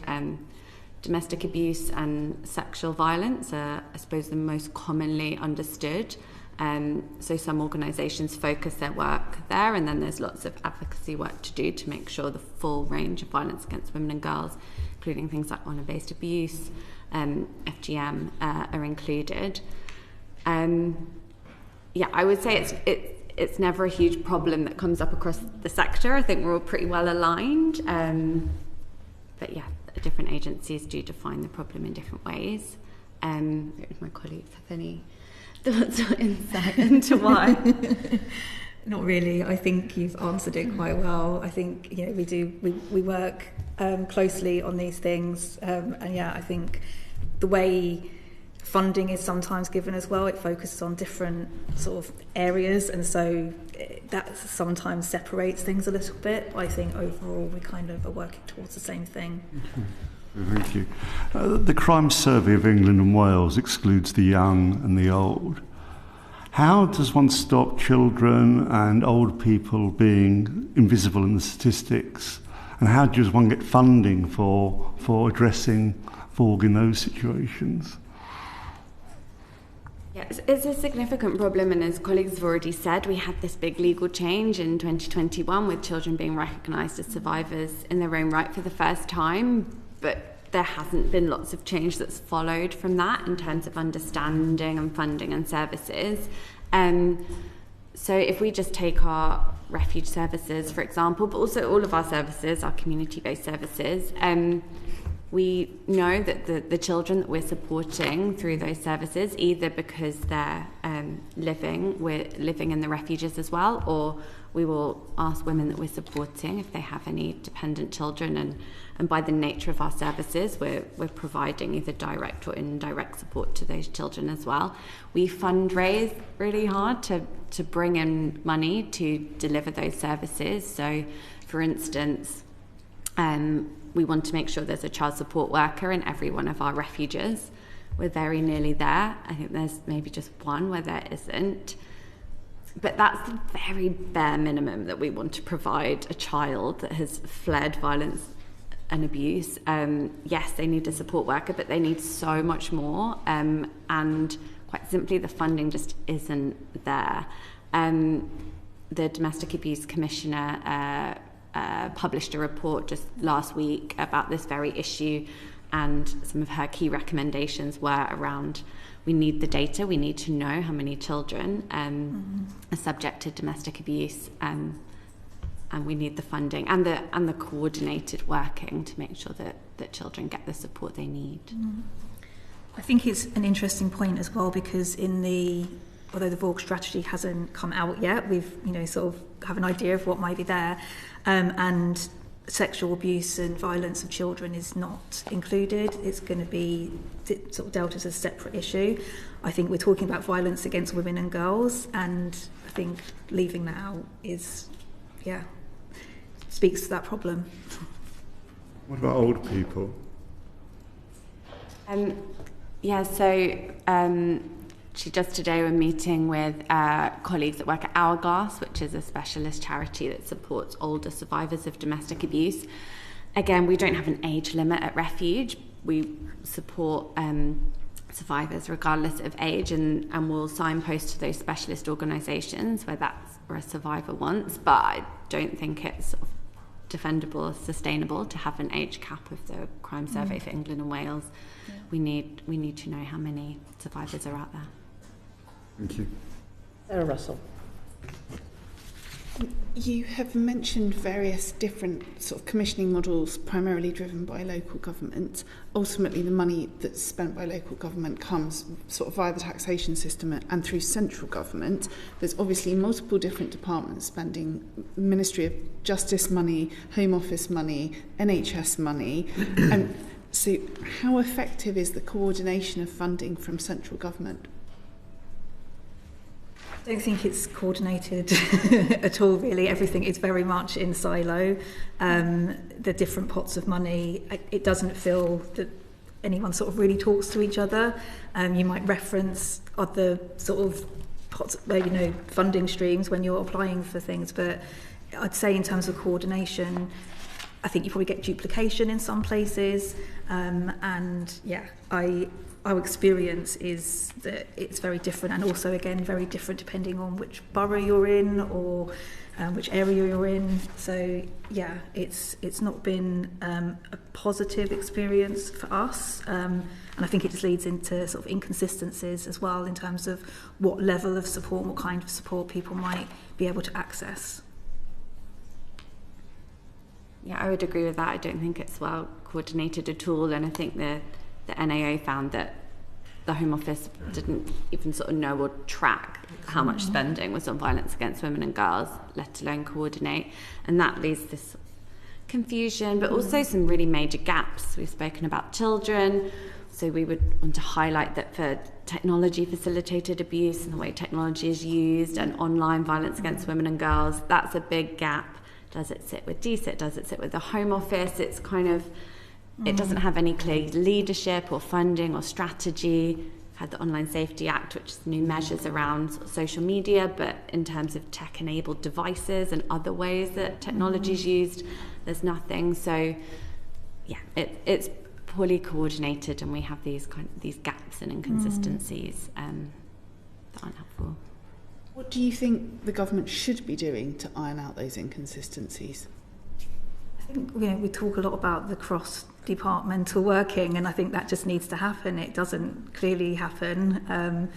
Domestic abuse and sexual violence are, I suppose, the most commonly understood. So some organisations focus their work there, and then there's lots of advocacy work to do to make sure the full range of violence against women and girls, including things like honour-based abuse, FGM, are included. I would say it's never a huge problem that comes up across the sector. I think we're all pretty well aligned. Different agencies do define the problem in different ways. I don't know if my colleagues have any thoughts or insight into why. Not really. I think you've answered it quite well. I think we work closely on these things, I think the way funding is sometimes given as well, it focuses on different sort of areas, and so that sometimes separates things a little bit. But I think overall we kind of are working towards the same thing. Thank you. The Crime Survey of England and Wales excludes the young and the old. How does one stop children and old people being invisible in the statistics? And how does one get funding for addressing VOG in those situations? Yeah, it's a significant problem, and as colleagues have already said, we had this big legal change in 2021 with children being recognised as survivors in their own right for the first time, but there hasn't been lots of change that's followed from that in terms of understanding and funding and services. So if we just take our refuge services, for example, but also all of our services, our community-based services, we know that the children that we're supporting through those services, either because they're we're living in the refuges as well, or we will ask women that we're supporting if they have any dependent children, and by the nature of our services, we're providing either direct or indirect support to those children as well. We fundraise really hard to bring in money to deliver those services. So, for instance, we want to make sure there's a child support worker in every one of our refuges. We're very nearly there. I think there's maybe just one where there isn't. But that's the very bare minimum that we want to provide a child that has fled violence and abuse. Yes, they need a support worker, but they need so much more. And quite simply, the funding just isn't there. The Domestic Abuse Commissioner published a report just last week about this very issue, and some of her key recommendations were around: we need the data, we need to know how many children are subject to domestic abuse, and we need the funding and the coordinated working to make sure that children get the support they need. I think it's an interesting point as well, because although the VOG strategy hasn't come out yet, we've sort of have an idea of what might be there, and sexual abuse and violence of children is not included. It's going to be sort of dealt as a separate issue. I think we're talking about violence against women and girls, and I think leaving that out speaks to that problem. What about old people? Just today we're meeting with colleagues that work at Hourglass, which is a specialist charity that supports older survivors of domestic abuse. Again, we don't have an age limit at Refuge. We support survivors regardless of age, and we'll signpost to those specialist organisations where that's where a survivor wants, but I don't think it's sort of defendable or sustainable to have an age cap of the Crime Survey for England and Wales. Yeah. We need to know how many survivors are out there. Thank you. Sarah Russell. You have mentioned various different sort of commissioning models, primarily driven by local government. Ultimately, the money that's spent by local government comes sort of via the taxation system and through central government. There's obviously multiple different departments spending Ministry of Justice money, Home Office money, NHS money. And So how effective is the coordination of funding from central government? I don't think it's coordinated at all, really. Everything is very much in silo. The different pots of money, it doesn't feel that anyone sort of really talks to each other. You might reference other sort of pots, funding streams when you're applying for things, but I'd say in terms of coordination, I think you probably get duplication in some places, our experience is that it's very different, and also again very different depending on which borough you're in or which area you're in. So yeah, it's not been a positive experience for us, and I think it just leads into sort of inconsistencies as well in terms of what level of support, what kind of support people might be able to access. Yeah, I would agree with that. I don't think it's well coordinated at all, and I think the NAO found that the Home Office didn't even sort of know or track how much spending was on violence against women and girls, let alone coordinate, and that leads to this confusion, but also some really major gaps. We've spoken about children, so we would want to highlight that for technology facilitated abuse and the way technology is used and online violence against women and girls, that's a big gap. Does it sit with DSIT? Does it sit with the Home Office? It's kind of, it doesn't have any clear leadership or funding or strategy. We've had the Online Safety Act, which is new measures around sort of social media, but in terms of tech-enabled devices and other ways that technology is used, there's nothing. So, yeah, it's poorly coordinated, and we have these gaps and inconsistencies that aren't helpful. What do you think the government should be doing to iron out those inconsistencies? I think we talk a lot about the cross-departmental working, and I think that just needs to happen. It doesn't clearly happen.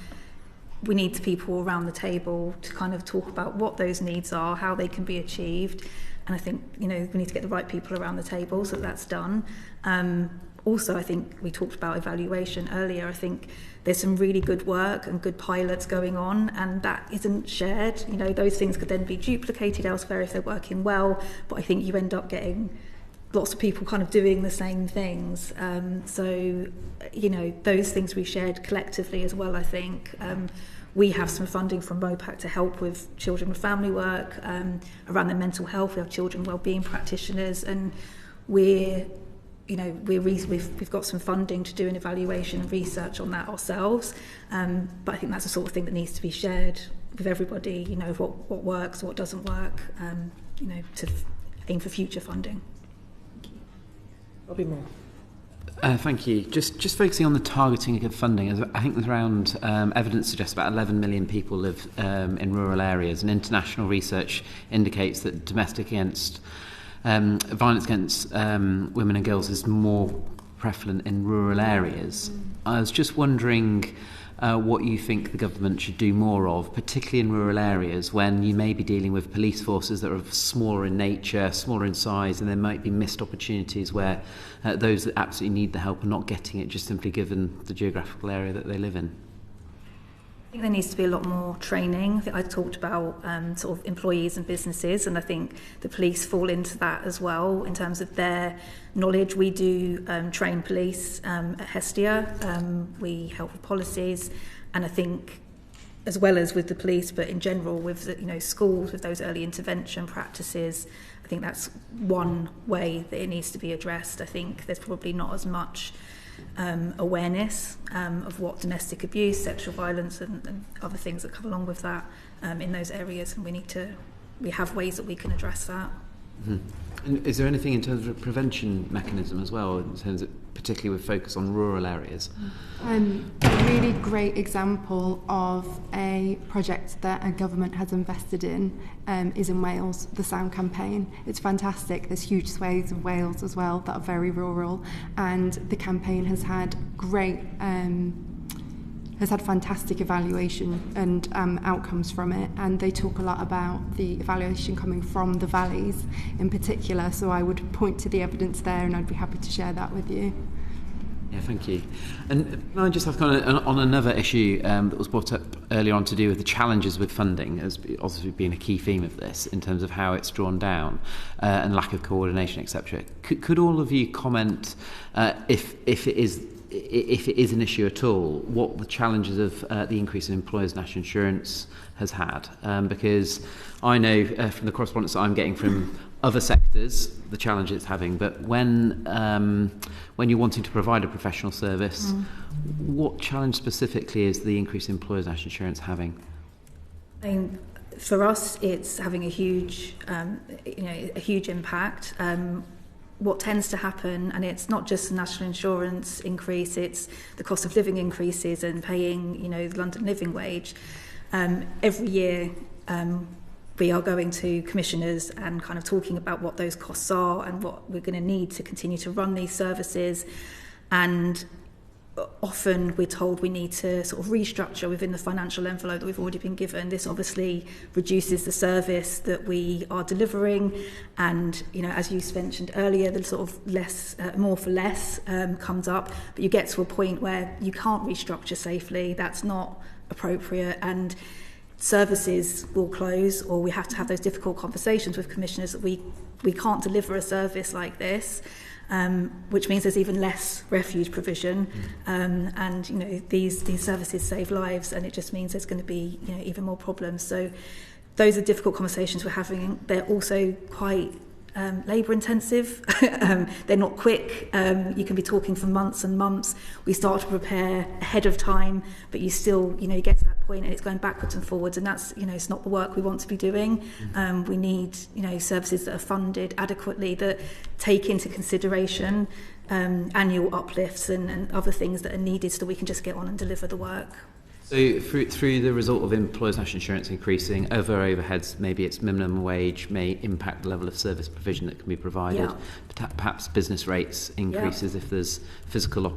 We need people around the table to kind of talk about what those needs are, how they can be achieved, and I think we need to get the right people around the table so that's done. Also, I think we talked about evaluation earlier. I think there's some really good work and good pilots going on, and that isn't shared. Those things could then be duplicated elsewhere if they're working well, but I think you end up getting lots of people kind of doing the same things. Those things we shared collectively as well, I think. We have some funding from MOPAC to help with children with family work, around their mental health. We have children wellbeing practitioners, and we've got some funding to do an evaluation and research on that ourselves. But I think that's the sort of thing that needs to be shared with everybody, what works, what doesn't work, to aim for future funding. Robbie Moore. Thank you. Just focusing on the targeting of funding, I think there's around evidence suggests about 11 million people live in rural areas, and international research indicates that violence against women and girls is more prevalent in rural areas. I was just wondering what you think the government should do more of, particularly in rural areas when you may be dealing with police forces that are smaller in nature, smaller in size, and there might be missed opportunities where those that absolutely need the help are not getting it, just simply given the geographical area that they live in. I think there needs to be a lot more training. I think I talked about sort of employees and businesses, and I think the police fall into that as well in terms of their knowledge. We do train police at Hestia. We help with policies, and I think as well as with the police, but in general with schools, with those early intervention practices, I think that's one way that it needs to be addressed. I think there's probably not as much awareness of what domestic abuse, sexual violence and other things that come along with that in those areas, and we have ways that we can address that. And is there anything in terms of a prevention mechanism as well, in terms of particularly with focus on rural areas? A really great example of a project that a government has invested in is in Wales, the Sound campaign. It's fantastic. There's huge swathes of Wales as well that are very rural, and the campaign has had fantastic evaluation and outcomes from it, and they talk a lot about the evaluation coming from the valleys in particular, so I would point to the evidence there, and I'd be happy to share that with you. Yeah, thank you. And can I just have kind of on another issue that was brought up earlier on to do with the challenges with funding as obviously being a key theme of this in terms of how it's drawn down and lack of coordination, etc. Could all of you comment if it is an issue at all, what the challenges of the increase in employers' national insurance has had? Because I know from the correspondence that I'm getting from other sectors, the challenge it's having, but when you're wanting to provide a professional service, what challenge specifically is the increase in employers' national insurance having? I mean, for us, it's having a huge, a huge impact. What tends to happen, and it's not just the national insurance increase, it's the cost of living increases and paying, the London living wage. Every year, we are going to commissioners and kind of talking about what those costs are and what we're going to need to continue to run these services. And often we're told we need to sort of restructure within the financial envelope that we've already been given. This obviously reduces the service that we are delivering, and as you mentioned earlier, the sort of less, more for less comes up. But you get to a point where you can't restructure safely. That's not appropriate, and services will close, or we have to have those difficult conversations with commissioners that we can't deliver a service like this. Which means there's even less refuge provision, and these services save lives, and it just means there's going to be even more problems. So those are difficult conversations we're having. They're also quite labour intensive. They're not quick. You can be talking for months and months. We start to prepare ahead of time, but you still you get to that point and it's going backwards and forwards, and that's it's not the work we want to be doing. We need services that are funded adequately, that take into consideration annual uplifts and other things that are needed so that we can just get on and deliver the work. So through the result of employers' national insurance increasing, other overheads, maybe it's minimum wage, may impact the level of service provision that can be provided. Yeah. Perhaps business rates increases if there's physical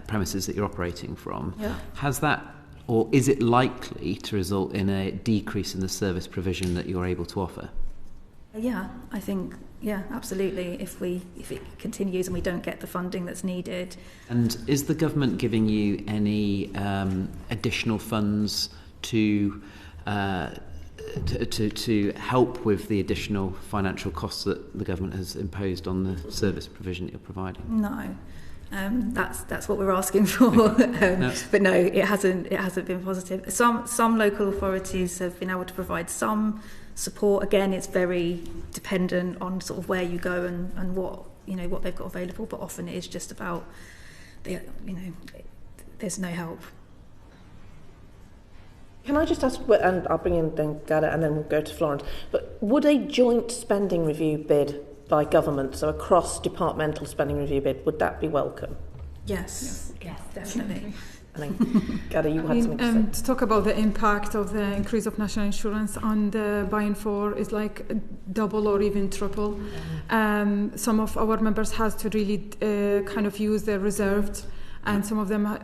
premises that you're operating from. Yeah. Has that, or is it likely to result in a decrease in the service provision that you're able to offer? Yeah, I think, absolutely, if it continues and we don't get the funding that's needed. And is the government giving you any additional funds to help with the additional financial costs that the government has imposed on the service provision that you're providing? No. That's what we're asking for, but no, it hasn't been positive. Some local authorities have been able to provide some support. Again, it's very dependent on sort of where you go and what what they've got available. But often it is just about there's no help. Can I just ask, and I'll bring in then Ghadah and then we'll go to Florence. But would a joint spending review bid by government, so a cross-departmental spending review bid, would that be welcome? Yes, definitely. I think, Ghadah, you had something to say. To talk about the impact of the increase of national insurance on the buying for is like double or even triple. Some of our members has to really kind of use their reserved, and some of them,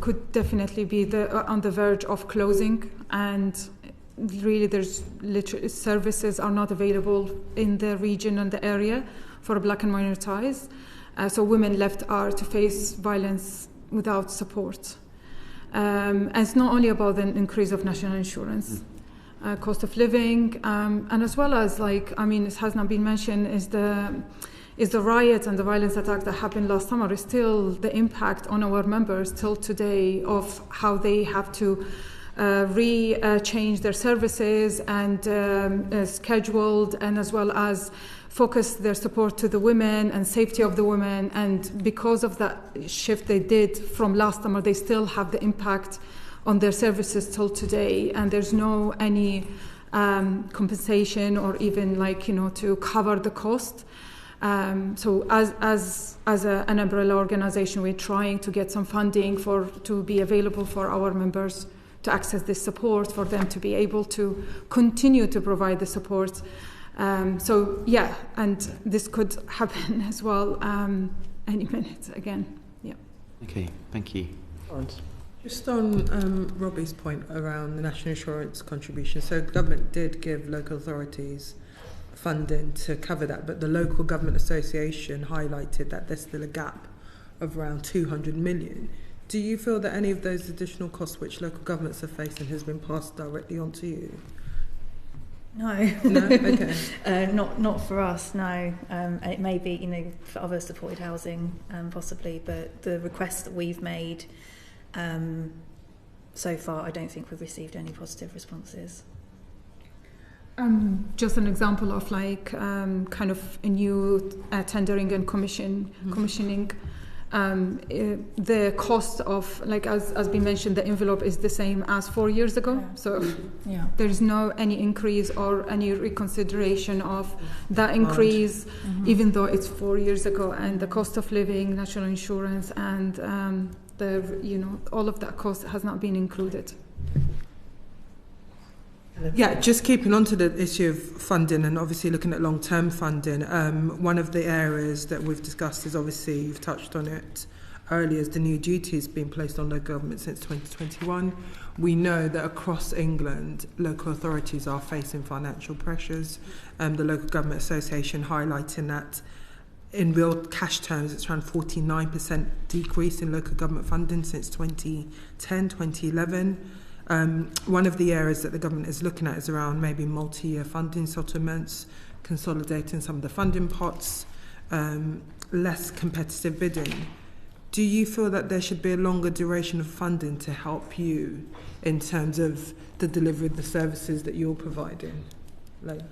could definitely be on the verge of closing, and really there's literally services are not available in the region and the area for black and minoritized. So women left are to face violence without support. And it's not only about the increase of national insurance, cost of living, and as well as it has not been mentioned, is the riots and the violence attacks that happened last summer is still the impact on our members till today of how they have to change their services and scheduled, and as well as focus their support to the women and safety of the women. And because of that shift they did from last summer, they still have the impact on their services till today, and there's no any compensation or even to cover the cost. So as an umbrella organization, we're trying to get some funding to be available for our members to access this support, for them to be able to continue to provide the support. And this could happen as well any minute again. Yeah. Okay, thank you. Just on Robbie's point around the national insurance contribution, so the government did give local authorities funding to cover that, but the local government association highlighted that there's still a gap of around 200 million. Do you feel that any of those additional costs which local governments are facing has been passed directly on to you? No. No? Okay. Not for us, no. It may be, for other supported housing, possibly, but the requests that we've made so far, I don't think we've received any positive responses. Just an example of kind of a new tendering and commissioning. The cost of, as been mentioned, the envelope is the same as 4 years ago. So there's no any increase or any reconsideration of that increase, even though it's 4 years ago. And the cost of living, national insurance, and all of that cost has not been included. Yeah, just keeping on to the issue of funding and obviously looking at long-term funding, one of the areas that we've discussed is, obviously you've touched on it earlier, is the new duties being placed on local government since 2021. We know that across England, local authorities are facing financial pressures. The Local Government Association highlighting that in real cash terms, it's around 49% decrease in local government funding since 2010, 2011. One of the areas that the government is looking at is around maybe multi-year funding settlements, consolidating some of the funding pots, less competitive bidding. Do you feel that there should be a longer duration of funding to help you in terms of the delivery of the services that you're providing? Leyla?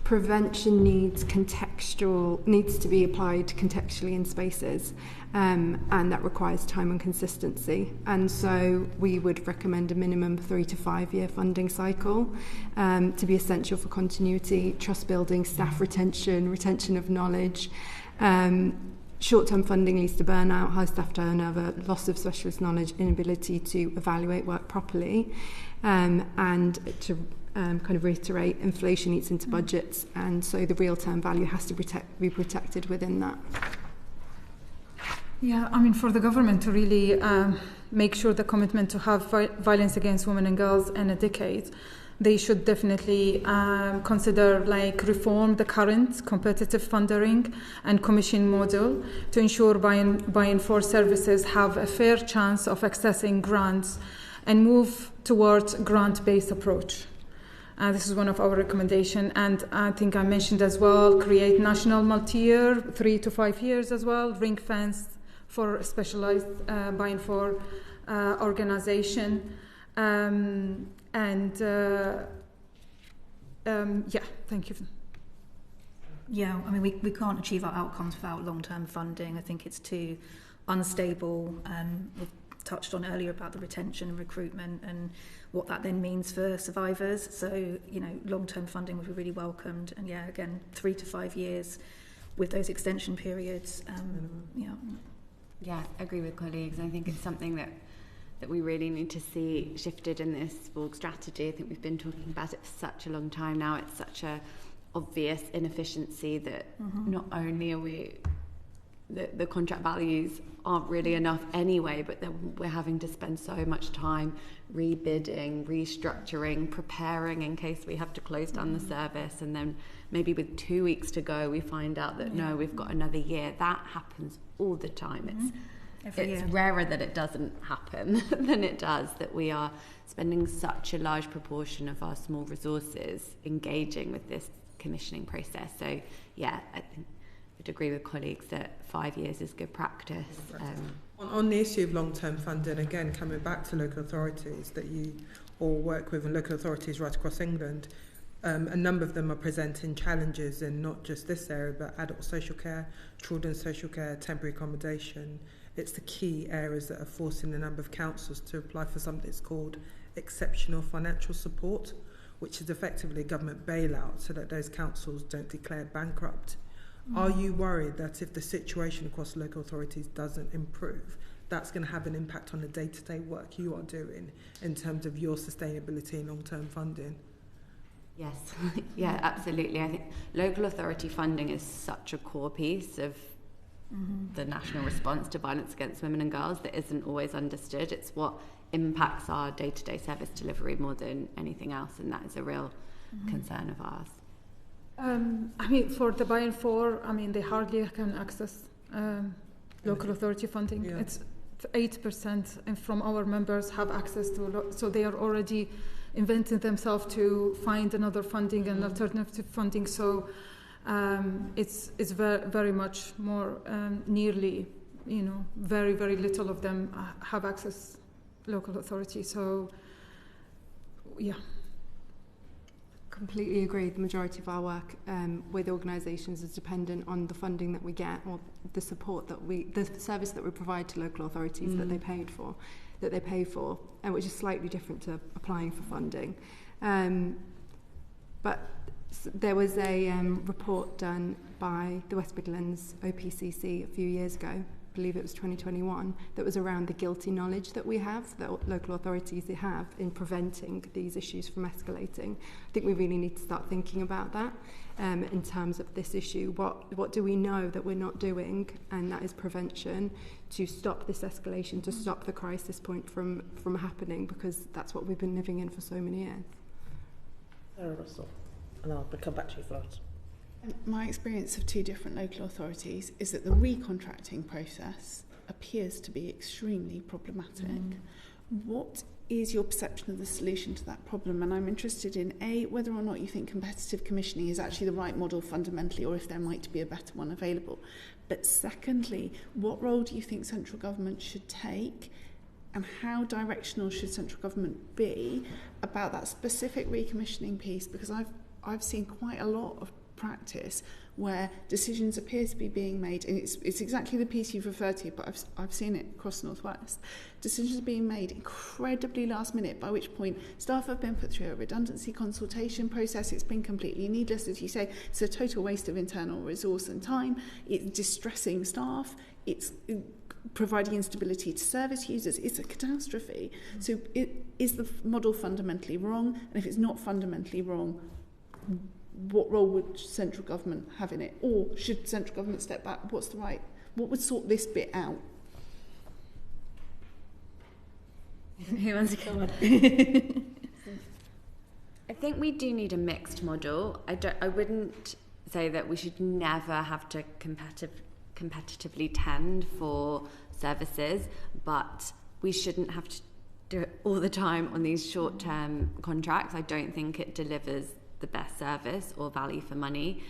Prevention needs to be applied contextually in spaces, and that requires time and consistency. And so we would recommend a minimum 3 to 5 year funding cycle to be essential for continuity, trust building, staff retention of knowledge. Short-term funding leads to burnout, high staff turnover, loss of specialist knowledge, inability to evaluate work properly, and to kind of reiterate, inflation eats into budgets, and so the real-term value has to be protected within that. Yeah, for the government to really make sure the commitment to have violence against women and girls in a decade, they should definitely consider reform the current competitive funding and commission model to ensure buy-in force services have a fair chance of accessing grants and move towards grant-based approach. This is one of our recommendations, and I think I mentioned as well, create national multi-year, 3 to 5 years as well, ring fence for specialized buy-in for organization. Thank you. Yeah, we can't achieve our outcomes without long-term funding. I think it's too unstable. We've touched on earlier about the retention and recruitment and what that then means for survivors. So, long-term funding would be really welcomed. And again, 3 to 5 years with those extension periods. Yeah, I agree with colleagues. I think it's something that we really need to see shifted in this org strategy. I think we've been talking about it for such a long time now. It's such a obvious inefficiency that not only are we the contract values aren't really enough anyway, but then we're having to spend so much time rebidding, restructuring, preparing in case we have to close down the service, and then maybe with 2 weeks to go we find out that no, we've got another year. That happens all the time. It's rarer that it doesn't happen than it does, that we are spending such a large proportion of our small resources engaging with this commissioning process. So I think I'd agree with colleagues that 5 years is good practice. On the issue of long-term funding, again, coming back to local authorities that you all work with, and local authorities right across England, a number of them are presenting challenges in not just this area, but adult social care, children's social care, temporary accommodation. It's the key areas that are forcing a number of councils to apply for something that's called exceptional financial support, which is effectively a government bailout so that those councils don't declare bankrupt. Are you worried that if the situation across local authorities doesn't improve, that's going to have an impact on the day-to-day work you are doing in terms of your sustainability and long-term funding? Yes, yeah, absolutely. I think local authority funding is such a core piece of the national response to violence against women and girls that isn't always understood. It's what impacts our day-to-day service delivery more than anything else, and that is a real concern of ours. I mean, for the buy-in for, I mean, they hardly can access local authority funding. Yeah. It's 8% and from our members have access to, so they are already inventing themselves to find another funding and alternative funding. So it's very, very much more nearly, very, very little of them have access local authority. So, yeah. Completely agree. The majority of our work with organisations is dependent on the funding that we get, or the support that the service that we provide to local authorities that they pay for, which is slightly different to applying for funding. But there was a report done by the West Midlands OPCC a few years ago, I believe it was 2021, that was around the guilty knowledge that we have, that local authorities have in preventing these issues from escalating. I think we really need to start thinking about that in terms of this issue. What do we know that we're not doing, and that is prevention, to stop this escalation, to stop the crisis point from happening, because that's what we've been living in for so many years. Sarah Russell, and I'll come back to you, Florence. My experience of two different local authorities is that the recontracting process appears to be extremely problematic. What is your perception of the solution to that problem? And I'm interested in, A, whether or not you think competitive commissioning is actually the right model fundamentally, or if there might be a better one available. But secondly, what role do you think central government should take, and how directional should central government be about that specific recommissioning piece? Because I've seen quite a lot of practice where decisions appear to be being made, and it's exactly the piece you've referred to, but I've seen it across the Northwest. Decisions are being made incredibly last minute, by which point staff have been put through a redundancy consultation process. It's been completely needless, as you say. It's a total waste of internal resource and time. It's distressing staff. It's providing instability to service users. It's a catastrophe. So is the model fundamentally wrong? And if it's not fundamentally wrong, what role would central government have in it? Or should central government step back? What would sort this bit out? Who wants to come on? I think we do need a mixed model. I wouldn't say that we should never have to competitively tend for services, but we shouldn't have to do it all the time on these short-term contracts. I don't think it delivers the best service or value for money.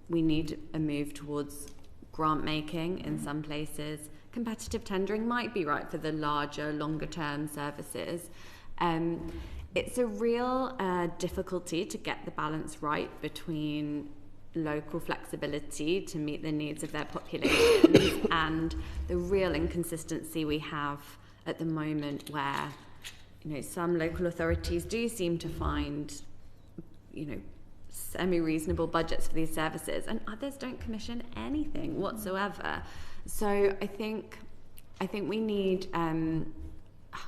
We need a move towards grant making in some places. Competitive tendering might be right for the larger, longer term services. It's a real difficulty to get the balance right between local flexibility to meet the needs of their populations and the real inconsistency we have at the moment, where some local authorities do seem to find semi-reasonable budgets for these services, and others don't commission anything whatsoever. So I think we need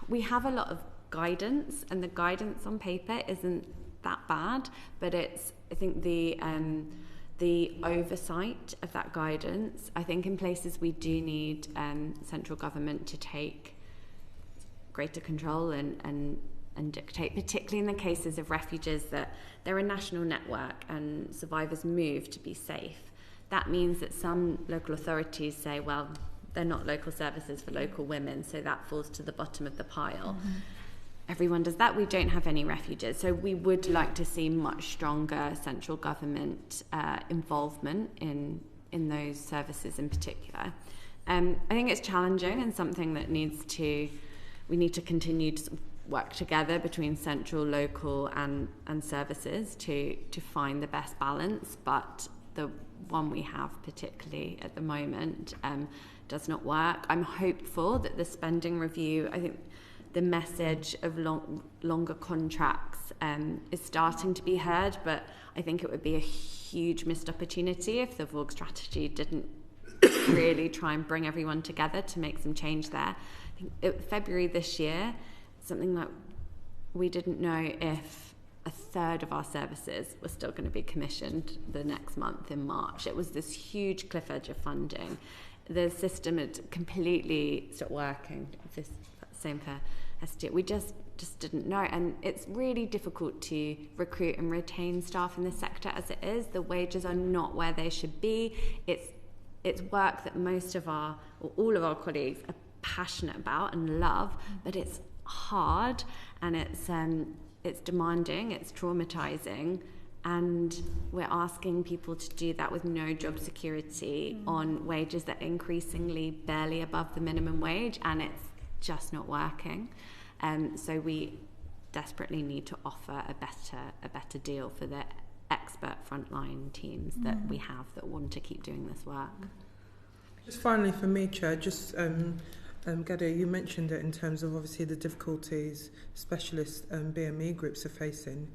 we have a lot of guidance, and the guidance on paper isn't that bad, but it's the oversight of that guidance. I think in places we do need central government to take greater control and dictate, particularly in the cases of refuges, that they're a national network and survivors move to be safe. That means that some local authorities say, well, they're not local services for local women, so that falls to the bottom of the pile. Everyone does that. We don't have any refuges. So we would like to see much stronger central government involvement in those services in particular. I think it's challenging and something that we need to continue to work together between central, local and services to find the best balance, but the one we have particularly at the moment does not work. I'm hopeful that the spending review, I think the message of longer contracts is starting to be heard, but I think it would be a huge missed opportunity if the VOG strategy didn't really try and bring everyone together to make some change there. I think February this year, something like we didn't know if a third of our services were still going to be commissioned the next month in March. It was this huge cliff edge of funding. The system had completely stopped working. Same for Hestia. just didn't know. And it's really difficult to recruit and retain staff in this sector as it is. The wages are not where they should be. It's work that all of our colleagues are passionate about and love, but it's hard, and it's demanding, it's traumatizing, and we're asking people to do that with no job security on wages that are increasingly barely above the minimum wage, and it's just not working. So we desperately need to offer a better deal for the expert frontline teams that we have that want to keep doing this work. Just finally for me, Chair, Ghadah, you mentioned it in terms of obviously the difficulties specialist BME groups are facing,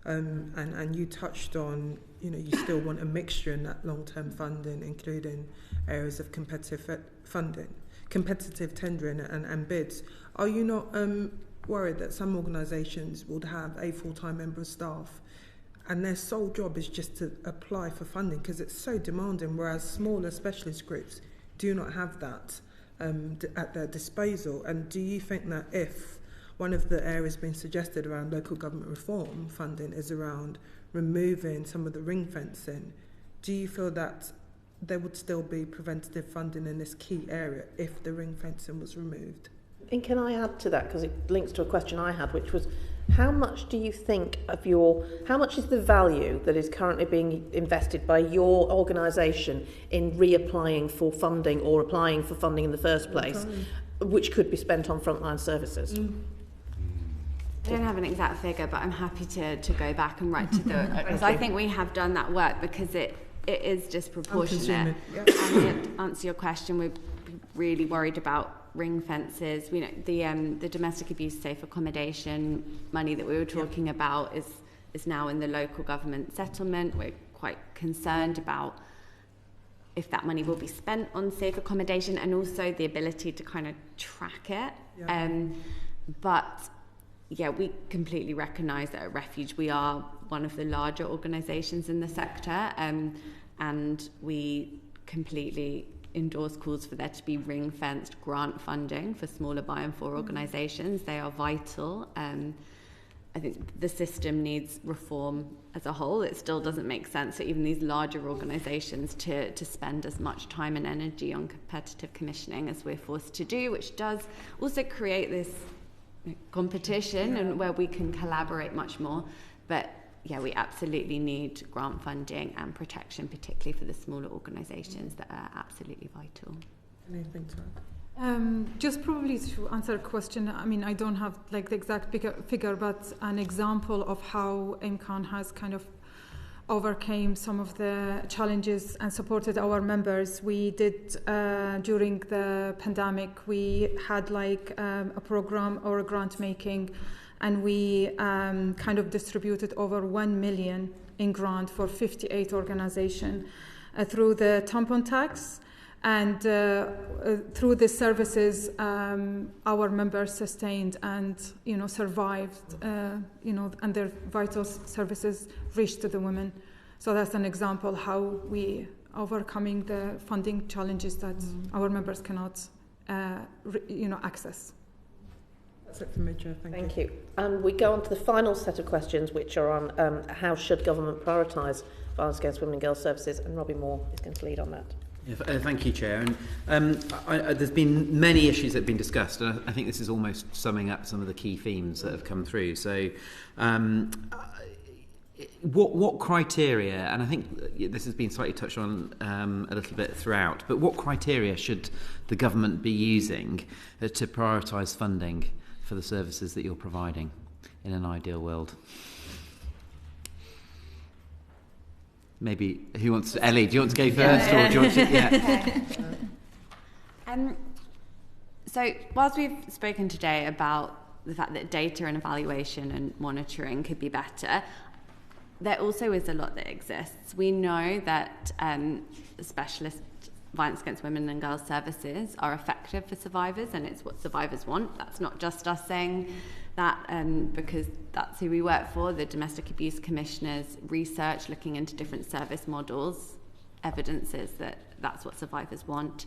and you touched on, you still want a mixture in that long-term funding, including areas of competitive tendering and bids. Are you not worried that some organisations would have a full-time member of staff and their sole job is just to apply for funding because it's so demanding, whereas smaller specialist groups do not have that at their disposal? And do you think that if one of the areas being suggested around local government reform funding is around removing some of the ring fencing, do you feel that there would still be preventative funding in this key area if the ring fencing was removed? And can I add to that, because it links to a question I had, which was, how much do you think how much is the value that is currently being invested by your organisation in reapplying for funding or applying for funding in the first place, which could be spent on frontline services? I don't have an exact figure, but I'm happy to go back and write to because I think we have done that work because it is disproportionate. And to answer your question, we're really worried about ring fences. We know the domestic abuse safe accommodation money that we were talking about is now in the local government settlement. We're quite concerned about if that money will be spent on safe accommodation and also the ability to kind of track it. But we completely recognise that at Refuge we are one of the larger organisations in the sector, and we completely endorse calls for there to be ring-fenced grant funding for smaller by and for organisations. They are vital. I think the system needs reform as a whole. It still doesn't make sense for even these larger organisations to spend as much time and energy on competitive commissioning as we're forced to do, which does also create this competition and where we can collaborate much more. But we absolutely need grant funding and protection, particularly for the smaller organisations that are absolutely vital. Anything to add? Just probably to answer a question, I mean, I don't have the exact figure, but an example of how Imkaan has kind of overcame some of the challenges and supported our members. We did, during the pandemic, we had a program or a grant making, and we kind of distributed over 1 million in grant for 58 organizations through the tampon tax. And through the services, our members sustained and, survived, and their vital services reached to the women. So that's an example how we overcoming the funding challenges that our members cannot, access. That's it for me, Chair. Thank you. And we go on to the final set of questions, which are on how should government prioritise violence against women and girls services, and Robbie Moore is going to lead on that. Thank you, Chair. And there's been many issues that have been discussed, and I think this is almost summing up some of the key themes that have come through. So, what criteria, and I think this has been slightly touched on a little bit throughout, but what criteria should the government be using to prioritise funding for the services that you're providing in an ideal world? Maybe, who wants to... Ellie, do you want to go first? Or do you want to... So, whilst we've spoken today about the fact that data and evaluation and monitoring could be better, there also is a lot that exists. We know that specialist violence against women and girls services are effective for survivors, and it's what survivors want. That's not just us saying that because that's who we work for. The Domestic Abuse Commissioner's research looking into different service models evidences that that's what survivors want.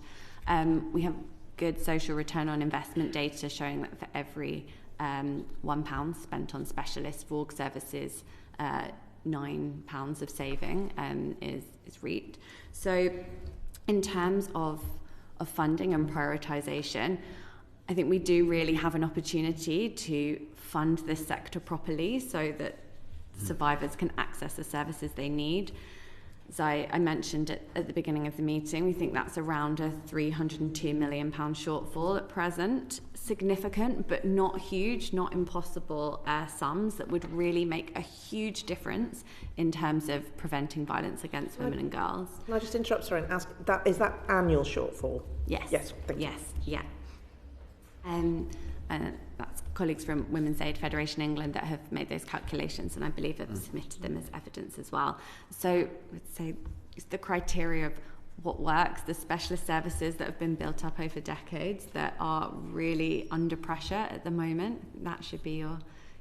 We have good social return on investment data showing that for every £1 spent on specialist for org services, £9 of saving is reaped. So in terms of funding and prioritisation, I think we do really have an opportunity to fund this sector properly so that survivors can access the services they need. As I mentioned at the beginning of the meeting, we think that's around a £302 million shortfall at present. Significant, but not huge, not impossible sums that would really make a huge difference in terms of preventing violence against women and girls. Can I just interrupt, sorry, and ask, is that annual shortfall? Yes. Yes, thank you. Yes, yeah. That's colleagues from Women's Aid Federation England that have made those calculations, and I believe have submitted them as evidence as well. So I would say it's the criteria of what works, the specialist services that have been built up over decades that are really under pressure at the moment. That should be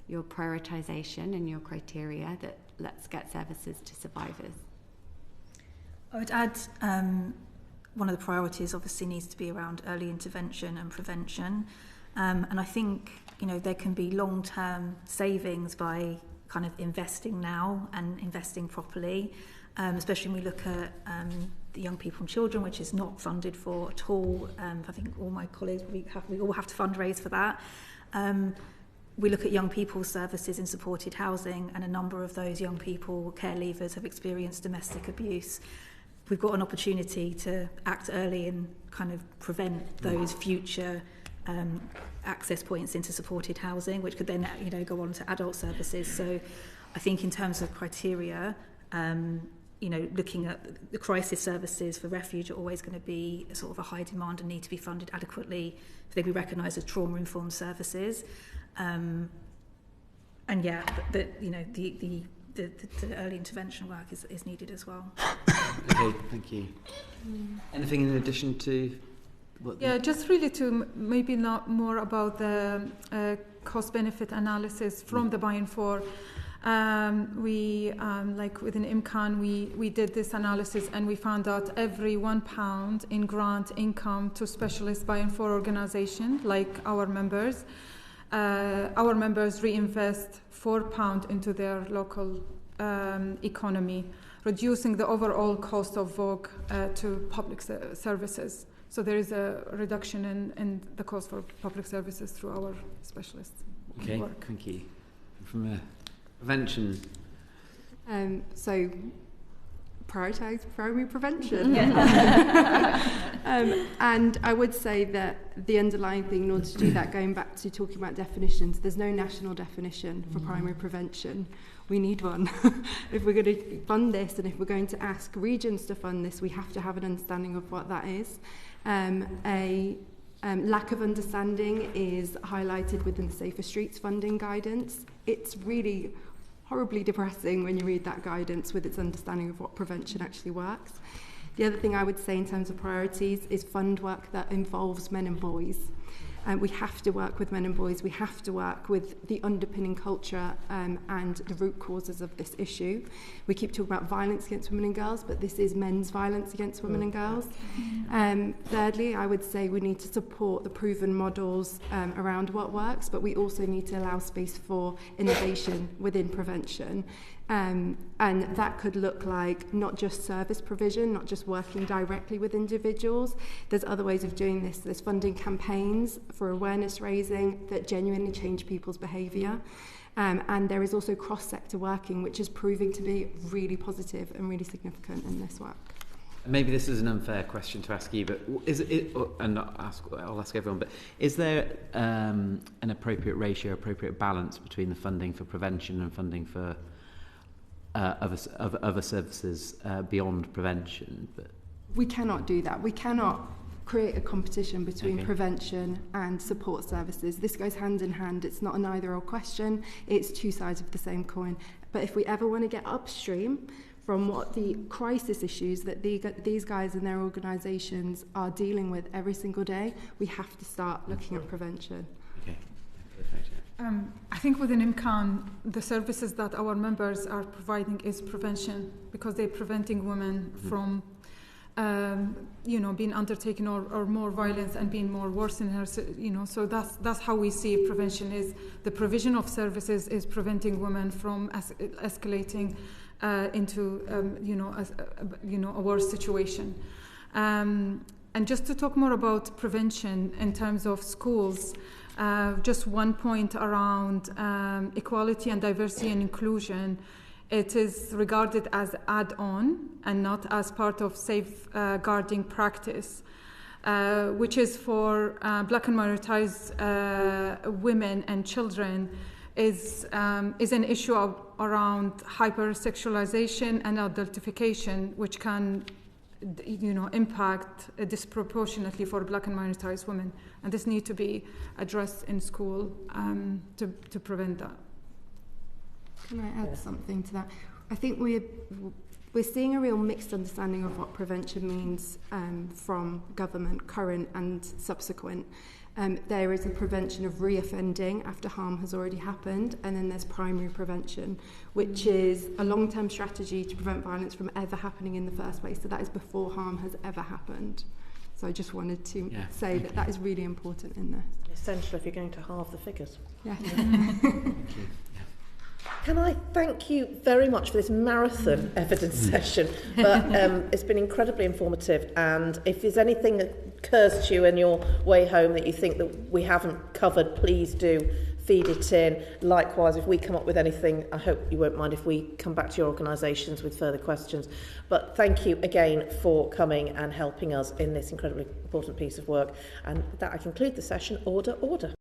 your prioritisation and your criteria that let's get services to survivors. I would add one of the priorities obviously needs to be around early intervention and prevention. And I think, there can be long-term savings by kind of investing now and investing properly, especially when we look at the young people and children, which is not funded for at all. I think all my colleagues, we all have to fundraise for that. We look at young people's services in supported housing, and a number of those young people, care leavers, have experienced domestic abuse. We've got an opportunity to act early and kind of prevent those future access points into supported housing, which could then go on to adult services. So I think in terms of criteria, looking at the crisis services for Refuge are always going to be sort of a high demand and need to be funded adequately if they be recognised as trauma-informed services. The early intervention work is needed as well. Okay, thank you. Anything in addition to what? Yeah, just really to maybe not more about the cost-benefit analysis from the buy-in for. We like within Imkaan, we did this analysis and we found out every £1 in grant income to specialist buy-in for organisation like our members reinvest £4 into their local economy, reducing the overall cost of VOG to public services. So there is a reduction in the cost for public services through our specialists. Okay, work. Thank you. From prevention. So prioritise primary prevention. And I would say that the underlying thing in order to do that, going back to talking about definitions, there's no national definition for primary prevention. We need one. If we're going to fund this and if we're going to ask regions to fund this, we have to have an understanding of what that is. Lack of understanding is highlighted within the Safer Streets funding guidance. It's really horribly depressing when you read that guidance with its understanding of what prevention actually works. The other thing I would say in terms of priorities is fund work that involves men and boys. We have to work with men and boys. We have to work with the underpinning culture and the root causes of this issue. We keep talking about violence against women and girls, but this is men's violence against women and girls. Thirdly, I would say we need to support the proven models around what works, but we also need to allow space for innovation within prevention. And that could look like not just service provision, not just working directly with individuals. There's other ways of doing this. There's funding campaigns for awareness raising that genuinely change people's behaviour. And there is also cross-sector working, which is proving to be really positive and really significant in this work. Maybe this is an unfair question to ask you, but I'll ask everyone, but is there an appropriate ratio, appropriate balance between the funding for prevention and funding for other services beyond prevention? But we cannot do that. We cannot create a competition between prevention and support services. This goes hand in hand. It's not an either or question. It's two sides of the same coin. But if we ever want to get upstream from what the crisis issues that these guys and their organisations are dealing with every single day, we have to start looking at prevention. Okay, perfect. I think within Imkaan, the services that our members are providing is prevention, because they're preventing women from being undertaken or more violence and being more worse in her, so that's how we see prevention is the provision of services is preventing women from escalating into a worse situation. And just to talk more about prevention in terms of schools, just one point around equality and diversity and inclusion. It is regarded as add-on and not as part of safeguarding practice, which is for black and minoritized women and children is an issue around hypersexualization and adultification, which can impact disproportionately for black and minoritized women, and this needs to be addressed in school to prevent that. Can I add something to that? I think we're seeing a real mixed understanding of what prevention means from government, current and subsequent. There is a prevention of reoffending after harm has already happened, and then there's primary prevention, which is a long-term strategy to prevent violence from ever happening in the first place. So that is before harm has ever happened. So I just wanted to say that is really important in this. Essential if you're going to halve the figures. Yeah. Thank you. Can I thank you very much for this marathon evidence session? But it's been incredibly informative, and if there's anything that occurs to you in your way home that you think that we haven't covered, please do feed it in. Likewise, if we come up with anything, I hope you won't mind if we come back to your organisations with further questions. But thank you again for coming and helping us in this incredibly important piece of work. And with that, I conclude the session. Order, order.